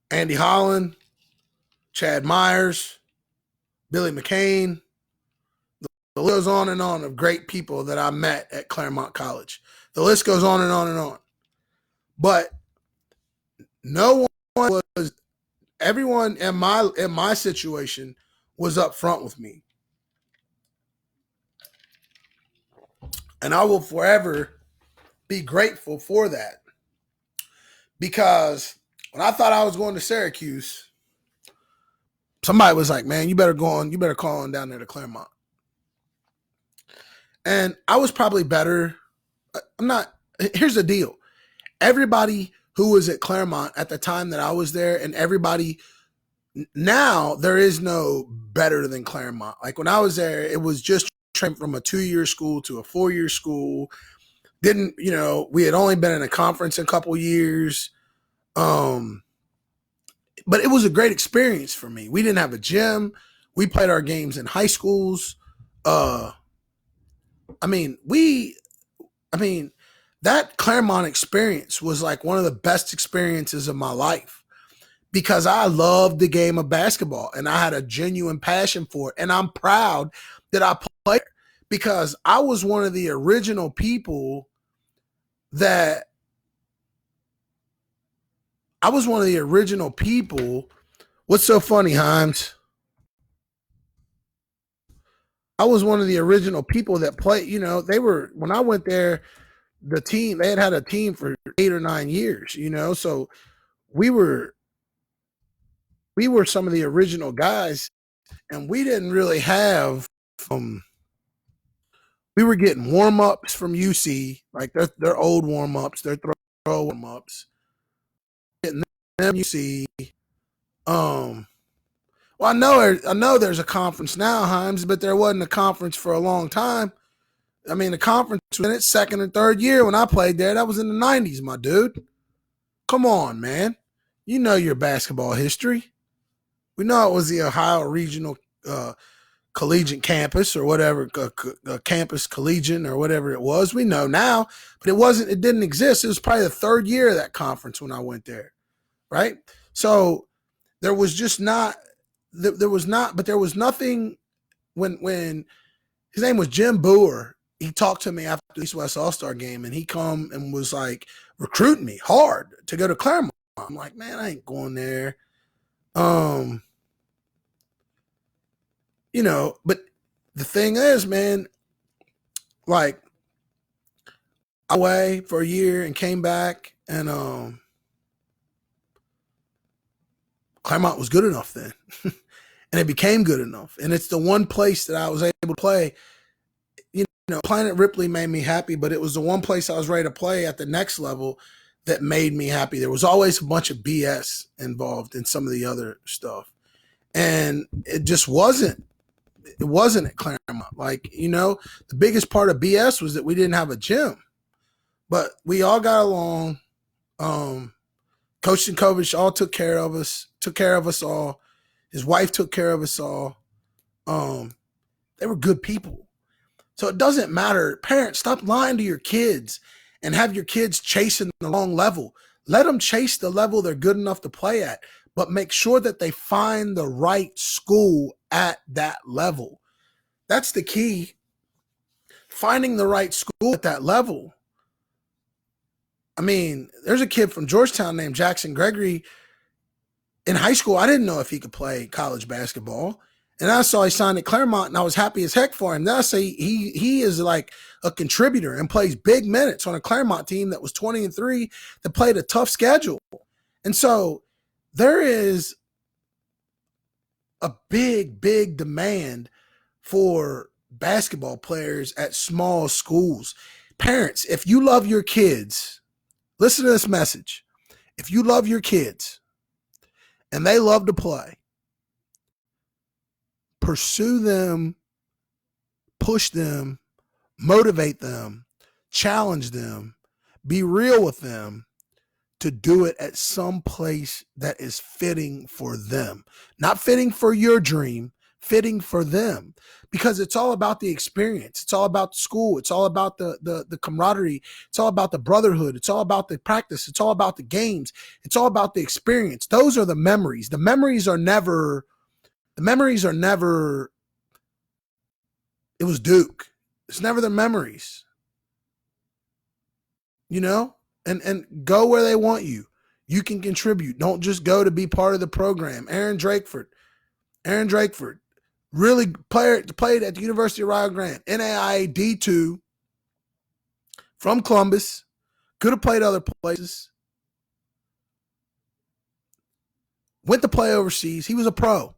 Andy Holland, Chad Myers, Billy McCain. The list goes on and on of great people that I met at Claremont College. The list goes on and on and on. But no one was, everyone in my situation was up front with me. And I will forever be grateful for that. Because when I thought I was going to Syracuse, somebody was like, man, you better call on down there to Claremont. And I was probably better. Here's the deal. Everybody who was at Claremont at the time that I was there, and everybody now, there is no better than Claremont. Like when I was there, it was just from a 2-year school to a 4-year school. We had only been in a conference a couple years. But it was a great experience for me. We didn't have a gym. We played our games in high schools. That Claremont experience was like one of the best experiences of my life because I loved the game of basketball and I had a genuine passion for it. And I'm proud that I played because I was one of the original people What's so funny, Himes? I was one of the original people that played, when I went there, they had a team for 8 or 9 years, so we were some of the original guys, and we didn't really have, we were getting warm-ups from UC, like their old warm-ups, their throw warm-ups, getting them UC. Well, I know there's a conference now, Himes, but there wasn't a conference for a long time. I mean, the conference was in its second or third year when I played there. That was in the 90s, my dude. Come on, man. You know your basketball history. We know it was the Ohio Regional Collegiate Campus or whatever, Campus Collegiate or whatever it was. We know now, but it didn't exist. It was probably the third year of that conference when I went there, right? So there was nothing when his name was Jim Boer. He talked to me after the East West All-Star game, and he come and was like recruiting me hard to go to Claremont. I'm like, man, I ain't going there. But the thing is, man, like I went away for a year and came back, and Claremont was good enough then. And it became good enough. And it's the one place that I was able to play. Playing at Ripley made me happy, but it was the one place I was ready to play at the next level that made me happy. There was always a bunch of BS involved in some of the other stuff. And it just wasn't at Claremont. Like, the biggest part of BS was that we didn't have a gym. But we all got along. Coach Sinkovich all took care of us all. His wife took care of us all. They were good people. So it doesn't matter. Parents, stop lying to your kids and have your kids chasing the wrong level. Let them chase the level they're good enough to play at, but make sure that they find the right school at that level. That's the key. Finding the right school at that level. I mean, there's a kid from Georgetown named Jackson Gregory. In high school, I didn't know if he could play college basketball. And I saw he signed at Claremont, and I was happy as heck for him. Then I say he is like a contributor and plays big minutes on a Claremont team that was 20-3 that played a tough schedule. And so there is a big, big demand for basketball players at small schools. Parents, if you love your kids, listen to this message. If you love your kids and they love to play, pursue them, push them, motivate them, challenge them, be real with them to do it at some place that is fitting for them, not fitting for your dream, fitting for them, because it's all about the experience. It's all about school. It's all about the camaraderie. It's all about the brotherhood. It's all about the practice. It's all about the games. It's all about the experience. Those are the memories. The memories are never, it was Duke. It's never the memories, you know? And go where they want you. You can contribute. Don't just go to be part of the program. Aaron Drakeford, really played at the University of Rio Grande, NAIA D2 from Columbus. Could have played other places. Went to play overseas. He was a pro.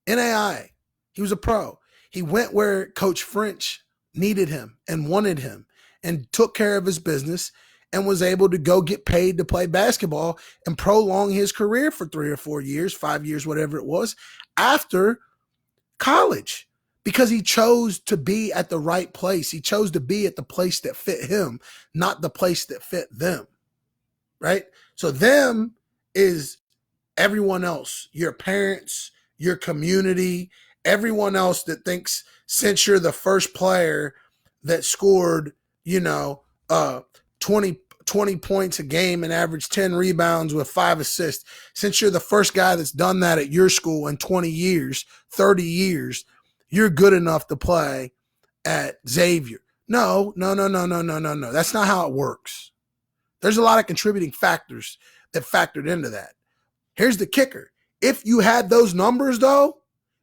NAIA. He was a pro. He went where Coach French needed him and wanted him and took care of his business and was able to go get paid to play basketball and prolong his career for 3 or 4 years, 5 years, whatever it was, after college, because he chose to be at the right place. He chose to be at the place that fit him, not the place that fit them, right? So them is everyone else, your parents, your community, everyone else that thinks since you're the first player that scored, 20 points a game and averaged 10 rebounds with 5 assists, since you're the first guy that's done that at your school in 20 years, 30 years, you're good enough to play at Xavier. No. That's not how it works. There's a lot of contributing factors that factored into that. Here's the kicker. If you had those numbers, though,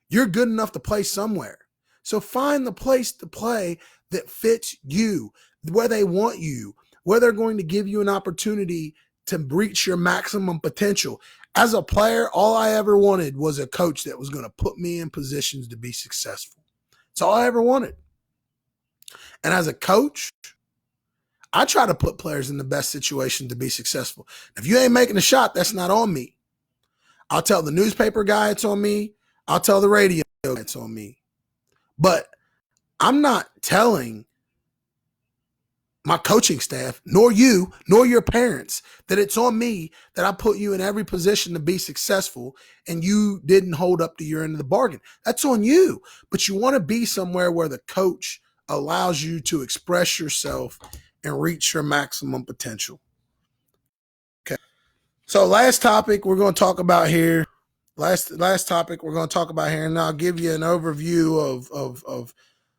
you're good enough to play somewhere. So find the place to play that fits you, where they want you, where they're going to give you an opportunity to reach your maximum potential. As a player, all I ever wanted was a coach that was going to put me in positions to be successful. That's all I ever wanted. And as a coach, I try to put players in the best situation to be successful. If you ain't making a shot, that's not on me. I'll tell the newspaper guy it's on me. I'll tell the radio guy it's on me. But I'm not telling my coaching staff, nor you, nor your parents, that it's on me that I put you in every position to be successful and you didn't hold up to your end of the bargain. That's on you. But you want to be somewhere where the coach allows you to express yourself and reach your maximum potential. Okay. So last topic we're going to talk about here. Last topic we're going to talk about here, and I'll give you an overview of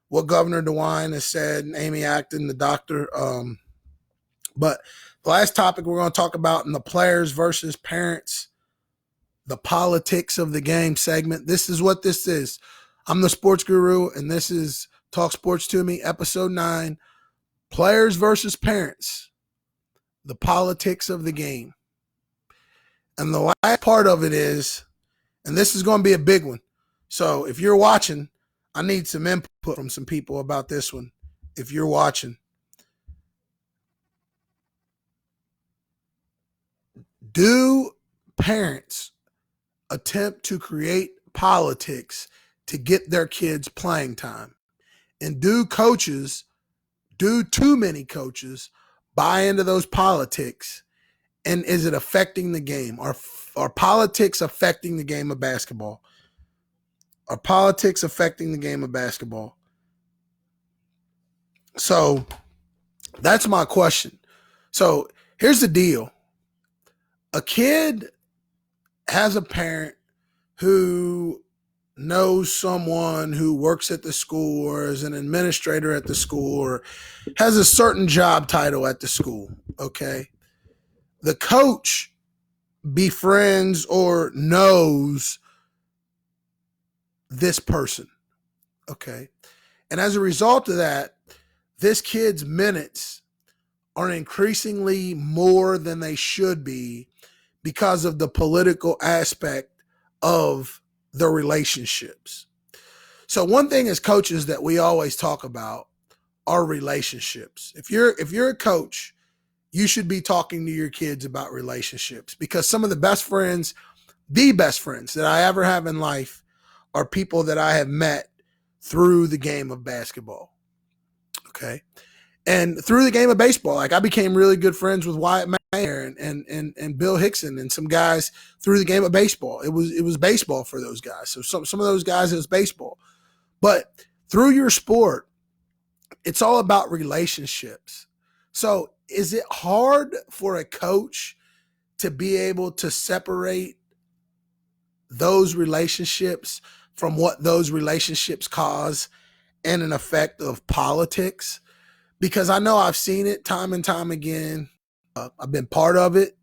what Governor DeWine has said and Amy Acton, the doctor. But the last topic we're going to talk about in the players versus parents, the politics of the game segment. This is what this is. I'm the sports guru, and this is Talk Sports to Me, episode 9, players versus parents, the politics of the game. And the last part of it is, and this is going to be a big one. So if you're watching, I need some input from some people about this one. If you're watching, do parents attempt to create politics to get their kids playing time? And do too many coaches buy into those politics? And is it affecting the game? Are politics affecting the game of basketball? Are politics affecting the game of basketball? So that's my question. So here's the deal. A kid has a parent who knows someone who works at the school or is an administrator at the school or has a certain job title at the school, okay? The coach befriends or knows this person, okay? And as a result of that, this kid's minutes are increasingly more than they should be because of the political aspect of the relationships. So one thing as coaches that we always talk about are relationships. If you're a coach, you should be talking to your kids about relationships, because some of the best friends that I ever have in life are people that I have met through the game of basketball. Okay. And through the game of baseball, like I became really good friends with Wyatt Mayer and Bill Hickson and some guys through the game of baseball. It was baseball for those guys. So some of those guys, it was baseball. But through your sport, it's all about relationships. So is it hard for a coach to be able to separate those relationships from what those relationships cause and an effect of politics? Because I know I've seen it time and time again. I've been part of it.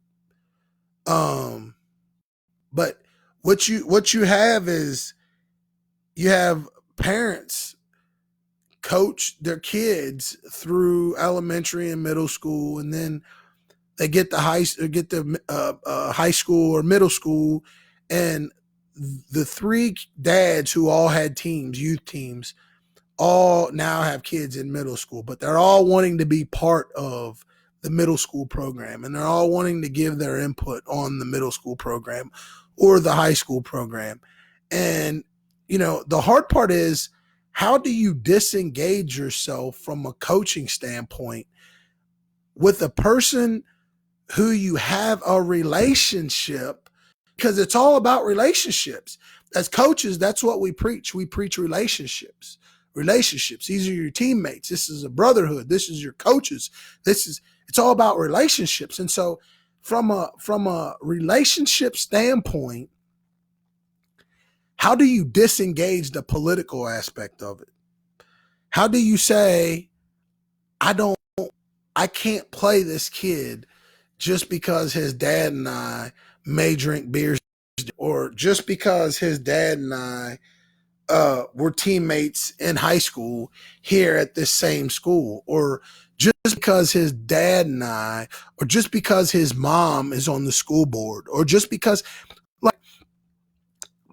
But what you have is you have parents coach their kids through elementary and middle school, and then they get the high school or middle school, and the three dads who all had teams, youth teams, all now have kids in middle school, but they're all wanting to be part of the middle school program, and they're all wanting to give their input on the middle school program or the high school program. And, the hard part is, how do you disengage yourself from a coaching standpoint with a person who you have a relationship? Because it's all about relationships. As coaches, that's what we preach. We preach relationships. These are your teammates. This is a brotherhood. This is your coaches. It's all about relationships. And so from a relationship standpoint, how do you disengage the political aspect of it? How do you say, I can't play this kid just because his dad and I may drink beers, or just because his dad and I were teammates in high school here at this same school, or just because his dad and I, or just because his mom is on the school board, or just because, like,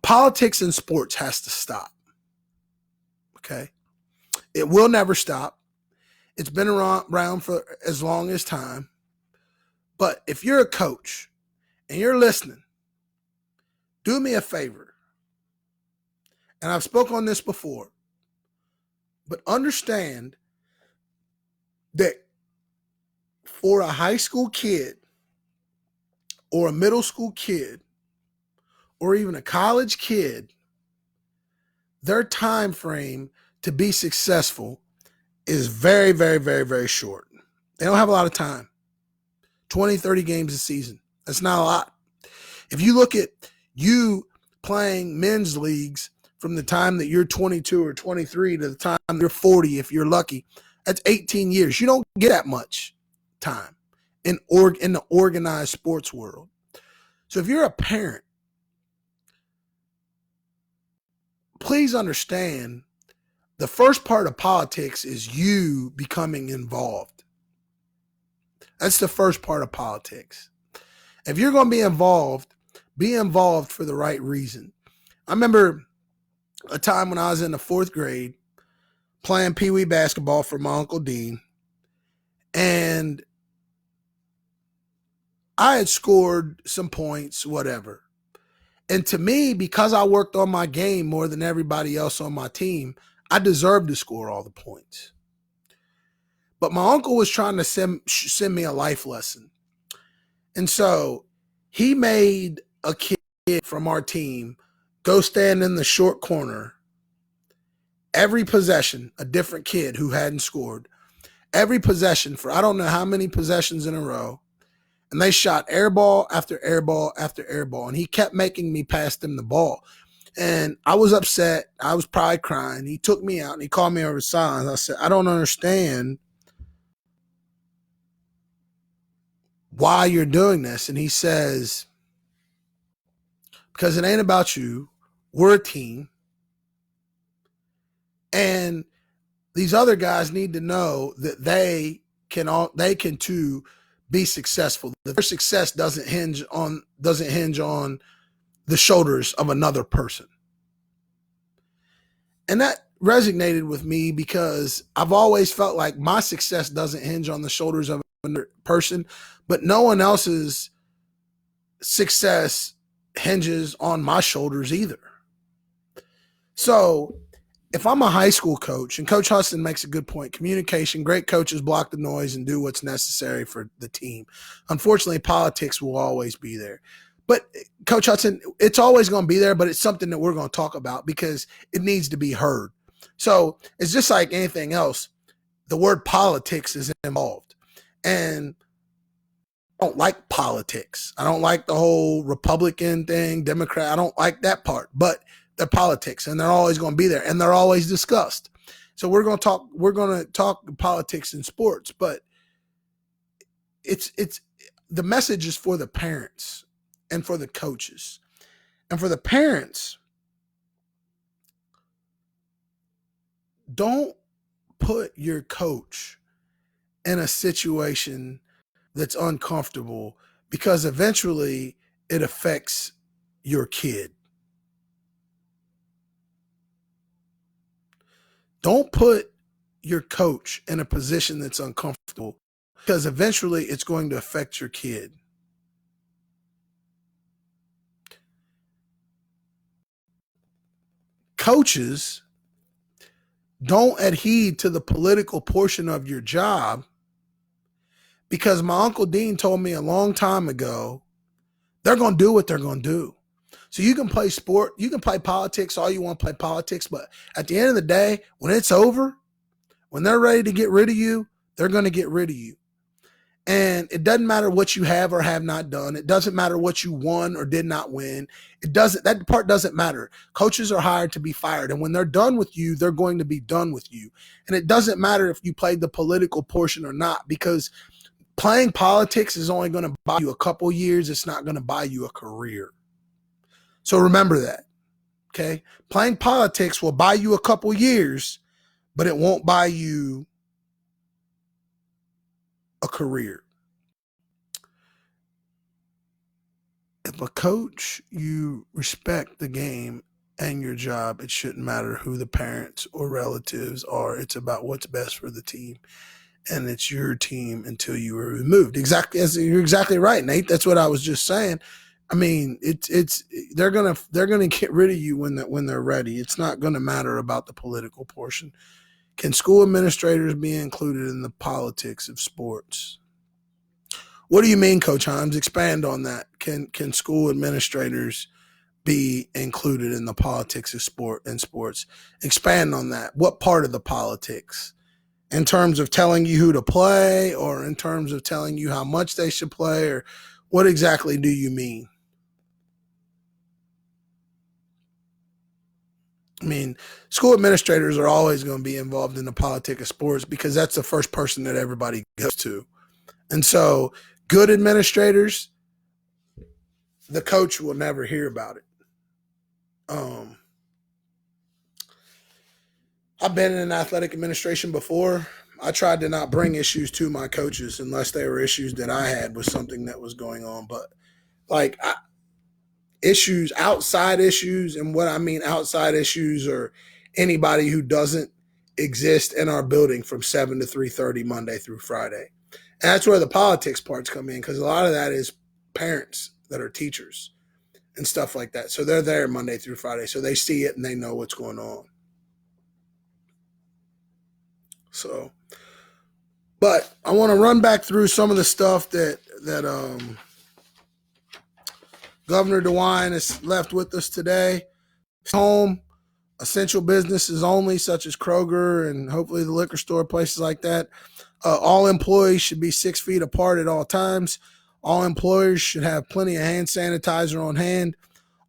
politics in sports has to stop. Okay. It will never stop. It's been around for as long as time. But if you're a coach and you're listening, do me a favor. And I've spoken on this before, but understand that for a high school kid or a middle school kid or even a college kid, their time frame to be successful is very, very, very, very short. They don't have a lot of time. 20, 30 games a season. That's not a lot. If you look at you playing men's leagues from the time that you're 22 or 23 to the time you're 40, if you're lucky, that's 18 years. You don't get that much time in the organized sports world. So if you're a parent, please understand the first part of politics is you becoming involved. That's the first part of politics. If you're going to be involved for the right reason. I remember a time when I was in the 4th grade playing Pee Wee basketball for my Uncle Dean, and I had scored some points, whatever. And to me, because I worked on my game more than everybody else on my team, I deserved to score all the points. But my uncle was trying to send me a life lesson. And so he made a kid from our team go stand in the short corner. Every possession, a different kid who hadn't scored. Every possession for I don't know how many possessions in a row. And they shot air ball after air ball after air ball. And he kept making me pass them the ball. And I was upset. I was probably crying. He took me out and he called me over the sidelines. I said, I don't understand why you're doing this. And he says, because it ain't about you. We're a team. And these other guys need to know that they can too be successful. Their success doesn't hinge on the shoulders of another person. And that resonated with me because I've always felt like my success doesn't hinge on the shoulders of another person, but no one else's success hinges on my shoulders either. So if I'm a high school coach, and Coach Huston makes a good point, communication, great coaches block the noise and do what's necessary for the team. Unfortunately, politics will always be there. But Coach Hudson, it's always going to be there, but it's something that we're going to talk about because it needs to be heard. So it's just like anything else. The word politics is involved. And I don't like politics. I don't like the whole Republican thing, Democrat. I don't like that part. But they're politics, and they're always going to be there, and they're always discussed. So we're going to talk politics and sports, but it's the message is for the parents and for the coaches. And for the parents, don't put your coach in a situation that's uncomfortable, because eventually it affects your kid. Don't put your coach in a position that's uncomfortable, because eventually it's going to affect your kid. Coaches, don't adhere to the political portion of your job, because my Uncle Dean told me a long time ago, they're going to do what they're going to do. So you can play sport, you can play politics all you want to play politics, but at the end of the day, when it's over, when they're ready to get rid of you, they're going to get rid of you. And it doesn't matter what you have or have not done. It doesn't matter what you won or did not win. That part doesn't matter. Coaches are hired to be fired. And when they're done with you, they're going to be done with you. And it doesn't matter if you played the political portion or not, because playing politics is only going to buy you a couple years. It's not going to buy you a career. So remember that, okay? Playing politics will buy you a couple years, but it won't buy you a career. If a coach, you respect the game and your job, it shouldn't matter who the parents or relatives are. It's about what's best for the team, and it's your team until you are removed. Exactly, as you're exactly right, Nate. That's what I was just saying. I mean, they're gonna get rid of you when they're ready. It's not gonna matter about the political portion. Can school administrators be included in the politics of sports? What do you mean, Coach Himes? Expand on that. Can school administrators be included in the politics of sports? Expand on that. What part of the politics? In terms of telling you who to play, or in terms of telling you how much they should play, or what exactly do you mean? I mean, school administrators are always going to be involved in the politics of sports, because that's the first person that everybody goes to. And so good administrators, the coach will never hear about it. I've been in an athletic administration before. I tried to not bring issues to my coaches unless they were issues that I had with something that was going on. But issues, outside issues, and what I mean outside issues are anybody who doesn't exist in our building from 7 to 3:30 Monday through Friday. And that's where the politics parts come in, because a lot of that is parents that are teachers and stuff like that. So they're there Monday through Friday. So they see it and they know what's going on. So, but I want to run back through some of the stuff that Governor DeWine has left with us today. Home, essential businesses only, such as Kroger and hopefully the liquor store, places like that. All employees should be 6 feet apart at all times. All employers should have plenty of hand sanitizer on hand.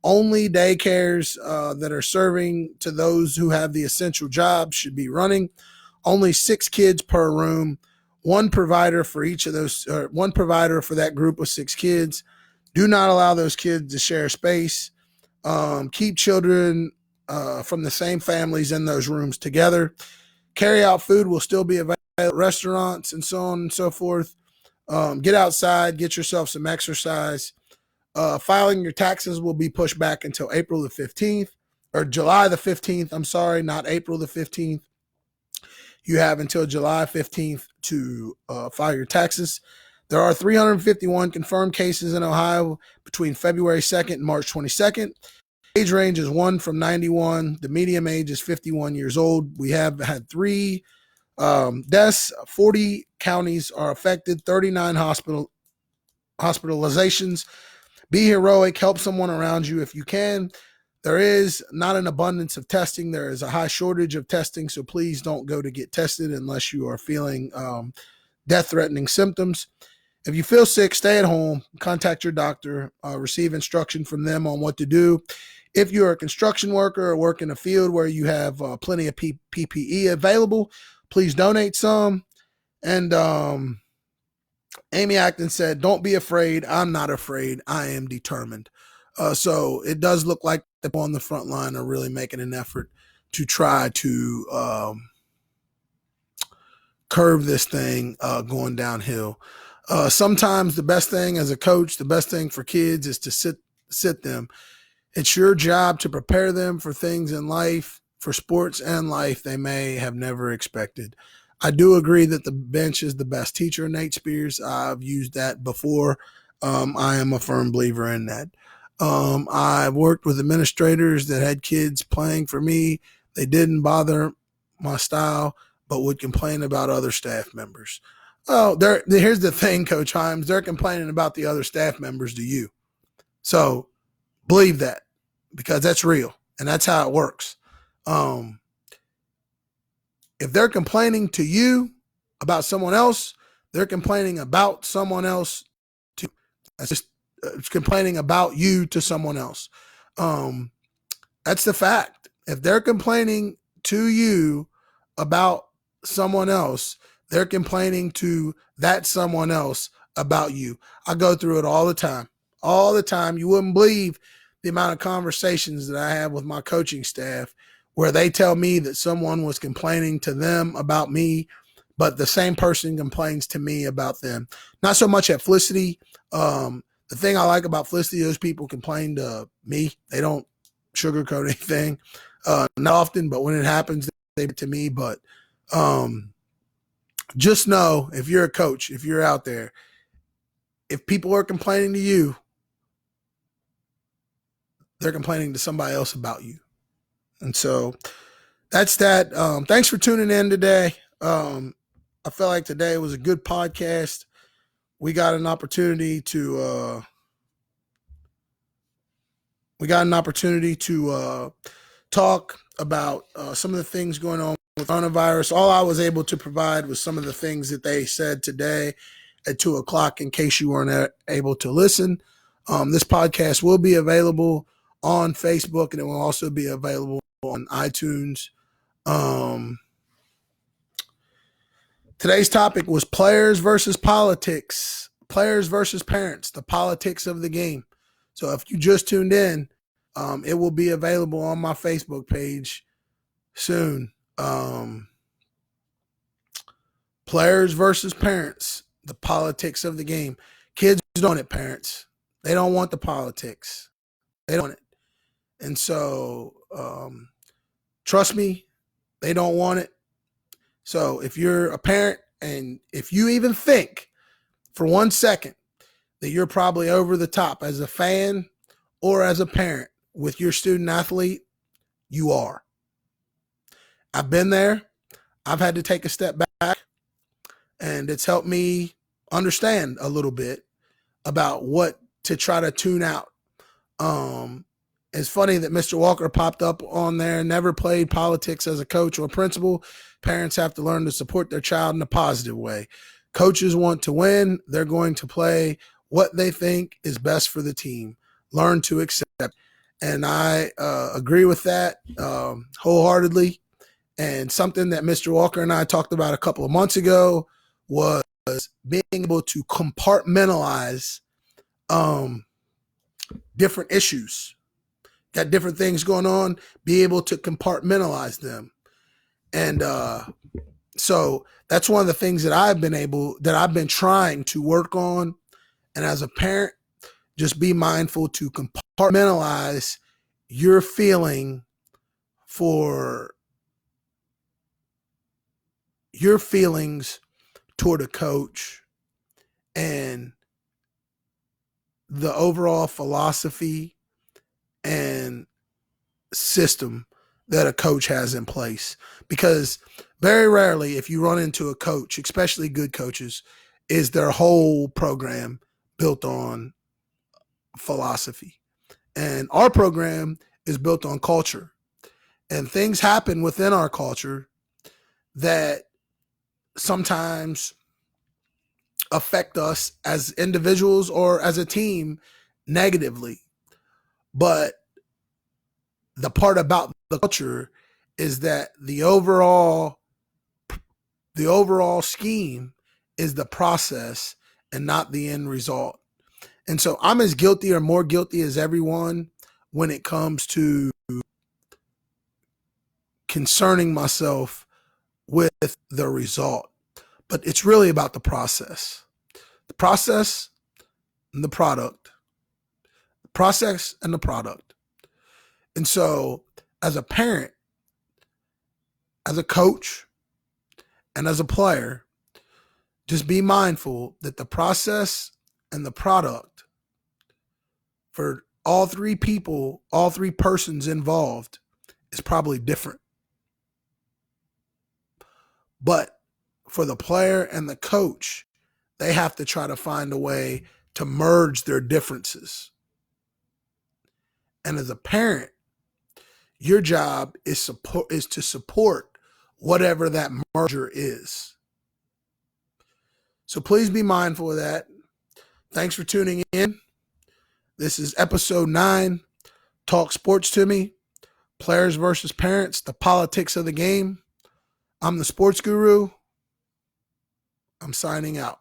Only daycares that are serving to those who have the essential jobs should be running. Only 6 kids per room. One provider for each of those, one provider for that group of 6 kids. Do not allow those kids to share space. Keep children from the same families in those rooms together. Carry out food will still be available at restaurants and so on and so forth. Get outside, get yourself some exercise. Filing your taxes will be pushed back until April the 15th, or July the 15th. I'm sorry, not April the 15th. You have until July 15th to file your taxes. There are 351 confirmed cases in Ohio between February 2nd and March 22nd. Age range is 1 from 91. The medium age is 51 years old. We have had 3 deaths. 40 counties are affected. 39 hospitalizations. Be heroic. Help someone around you if you can. There is not an abundance of testing. There is a high shortage of testing, so please don't go to get tested unless you are feeling death-threatening symptoms. If you feel sick, stay at home. Contact your doctor. Receive instruction from them on what to do. If you're a construction worker or work in a field where you have plenty of PPE available, please donate some. And Amy Acton said, "Don't be afraid. I'm not afraid. I am determined." So it does look like the people on the front line are really making an effort to try to curve this thing going downhill. Sometimes the best thing as a coach, the best thing for kids is to sit them. It's your job to prepare them for things in life, for sports and life they may have never expected. I do agree that the bench is the best teacher, Nate Spears. I've used that before. I am a firm believer in that. I've worked with administrators that had kids playing for me. They didn't bother my style, but would complain about other staff members. Oh, here's the thing, Coach Himes. They're complaining about the other staff members to you. So believe that, because that's real and that's how it works. If they're complaining to you about someone else, they're complaining about someone else too. That's just it's complaining about you to someone else. That's the fact. If they're complaining to you about someone else, they're complaining to that someone else about you. I go through it all the time. All the time. You wouldn't believe the amount of conversations that I have with my coaching staff where they tell me that someone was complaining to them about me, but the same person complains to me about them. Not so much at Felicity. The thing I like about Felicity, those people complain to me. They don't sugarcoat anything. Not often, but when it happens, they to me. But just know, if you're a coach, if you're out there, if people are complaining to you, they're complaining to somebody else about you. And so that's that. Thanks for tuning in today. I felt like today was a good podcast. We got an opportunity to talk about some of the things going on with coronavirus. All I was able to provide was some of the things that they said today at 2:00 in case you weren't able to listen. This podcast will be available on Facebook, and it will also be available on iTunes. Today's topic was players versus politics, players versus parents, the politics of the game. So if you just tuned in, it will be available on my Facebook page soon. Players versus parents, the politics of the game. Kids don't want it, parents. They don't want the politics. They don't want it. And so, trust me, they don't want it. So if you're a parent and if you even think for 1 second that you're probably over the top as a fan or as a parent with your student athlete, you are. I've been there. I've had to take a step back, and it's helped me understand a little bit about what to try to tune out. It's funny that Mr. Walker popped up on there, never played politics as a coach or principal. Parents have to learn to support their child in a positive way. Coaches want to win. They're going to play what they think is best for the team. Learn to accept. And I agree with that wholeheartedly. And something that Mr. Walker and I talked about a couple of months ago was being able to compartmentalize different issues. Got different things going on, be able to compartmentalize them. And so that's one of the things that I've been trying to work on. And as a parent, just be mindful to compartmentalize your feelings toward a coach and the overall philosophy and system that a coach has in place. Because very rarely, if you run into a coach, especially good coaches, is their whole program built on philosophy. And our program is built on culture. And things happen within our culture that sometimes affect us as individuals or as a team negatively. But the part about the culture is that the overall scheme is the process and not the end result. And so I'm as guilty or more guilty as everyone when it comes to concerning myself with the result. But it's really about the process. The process and the product. The process and the product. And so as a parent, as a coach, and as a player, just be mindful that the process and the product for all three people, all three persons involved is probably different. But for the player and the coach, they have to try to find a way to merge their differences. And as a parent, your job is to support whatever that merger is. So please be mindful of that. Thanks for tuning in. This is episode 9, Talk Sports to Me, Players versus Parents, the politics of the game. I'm the sports guru. I'm signing out.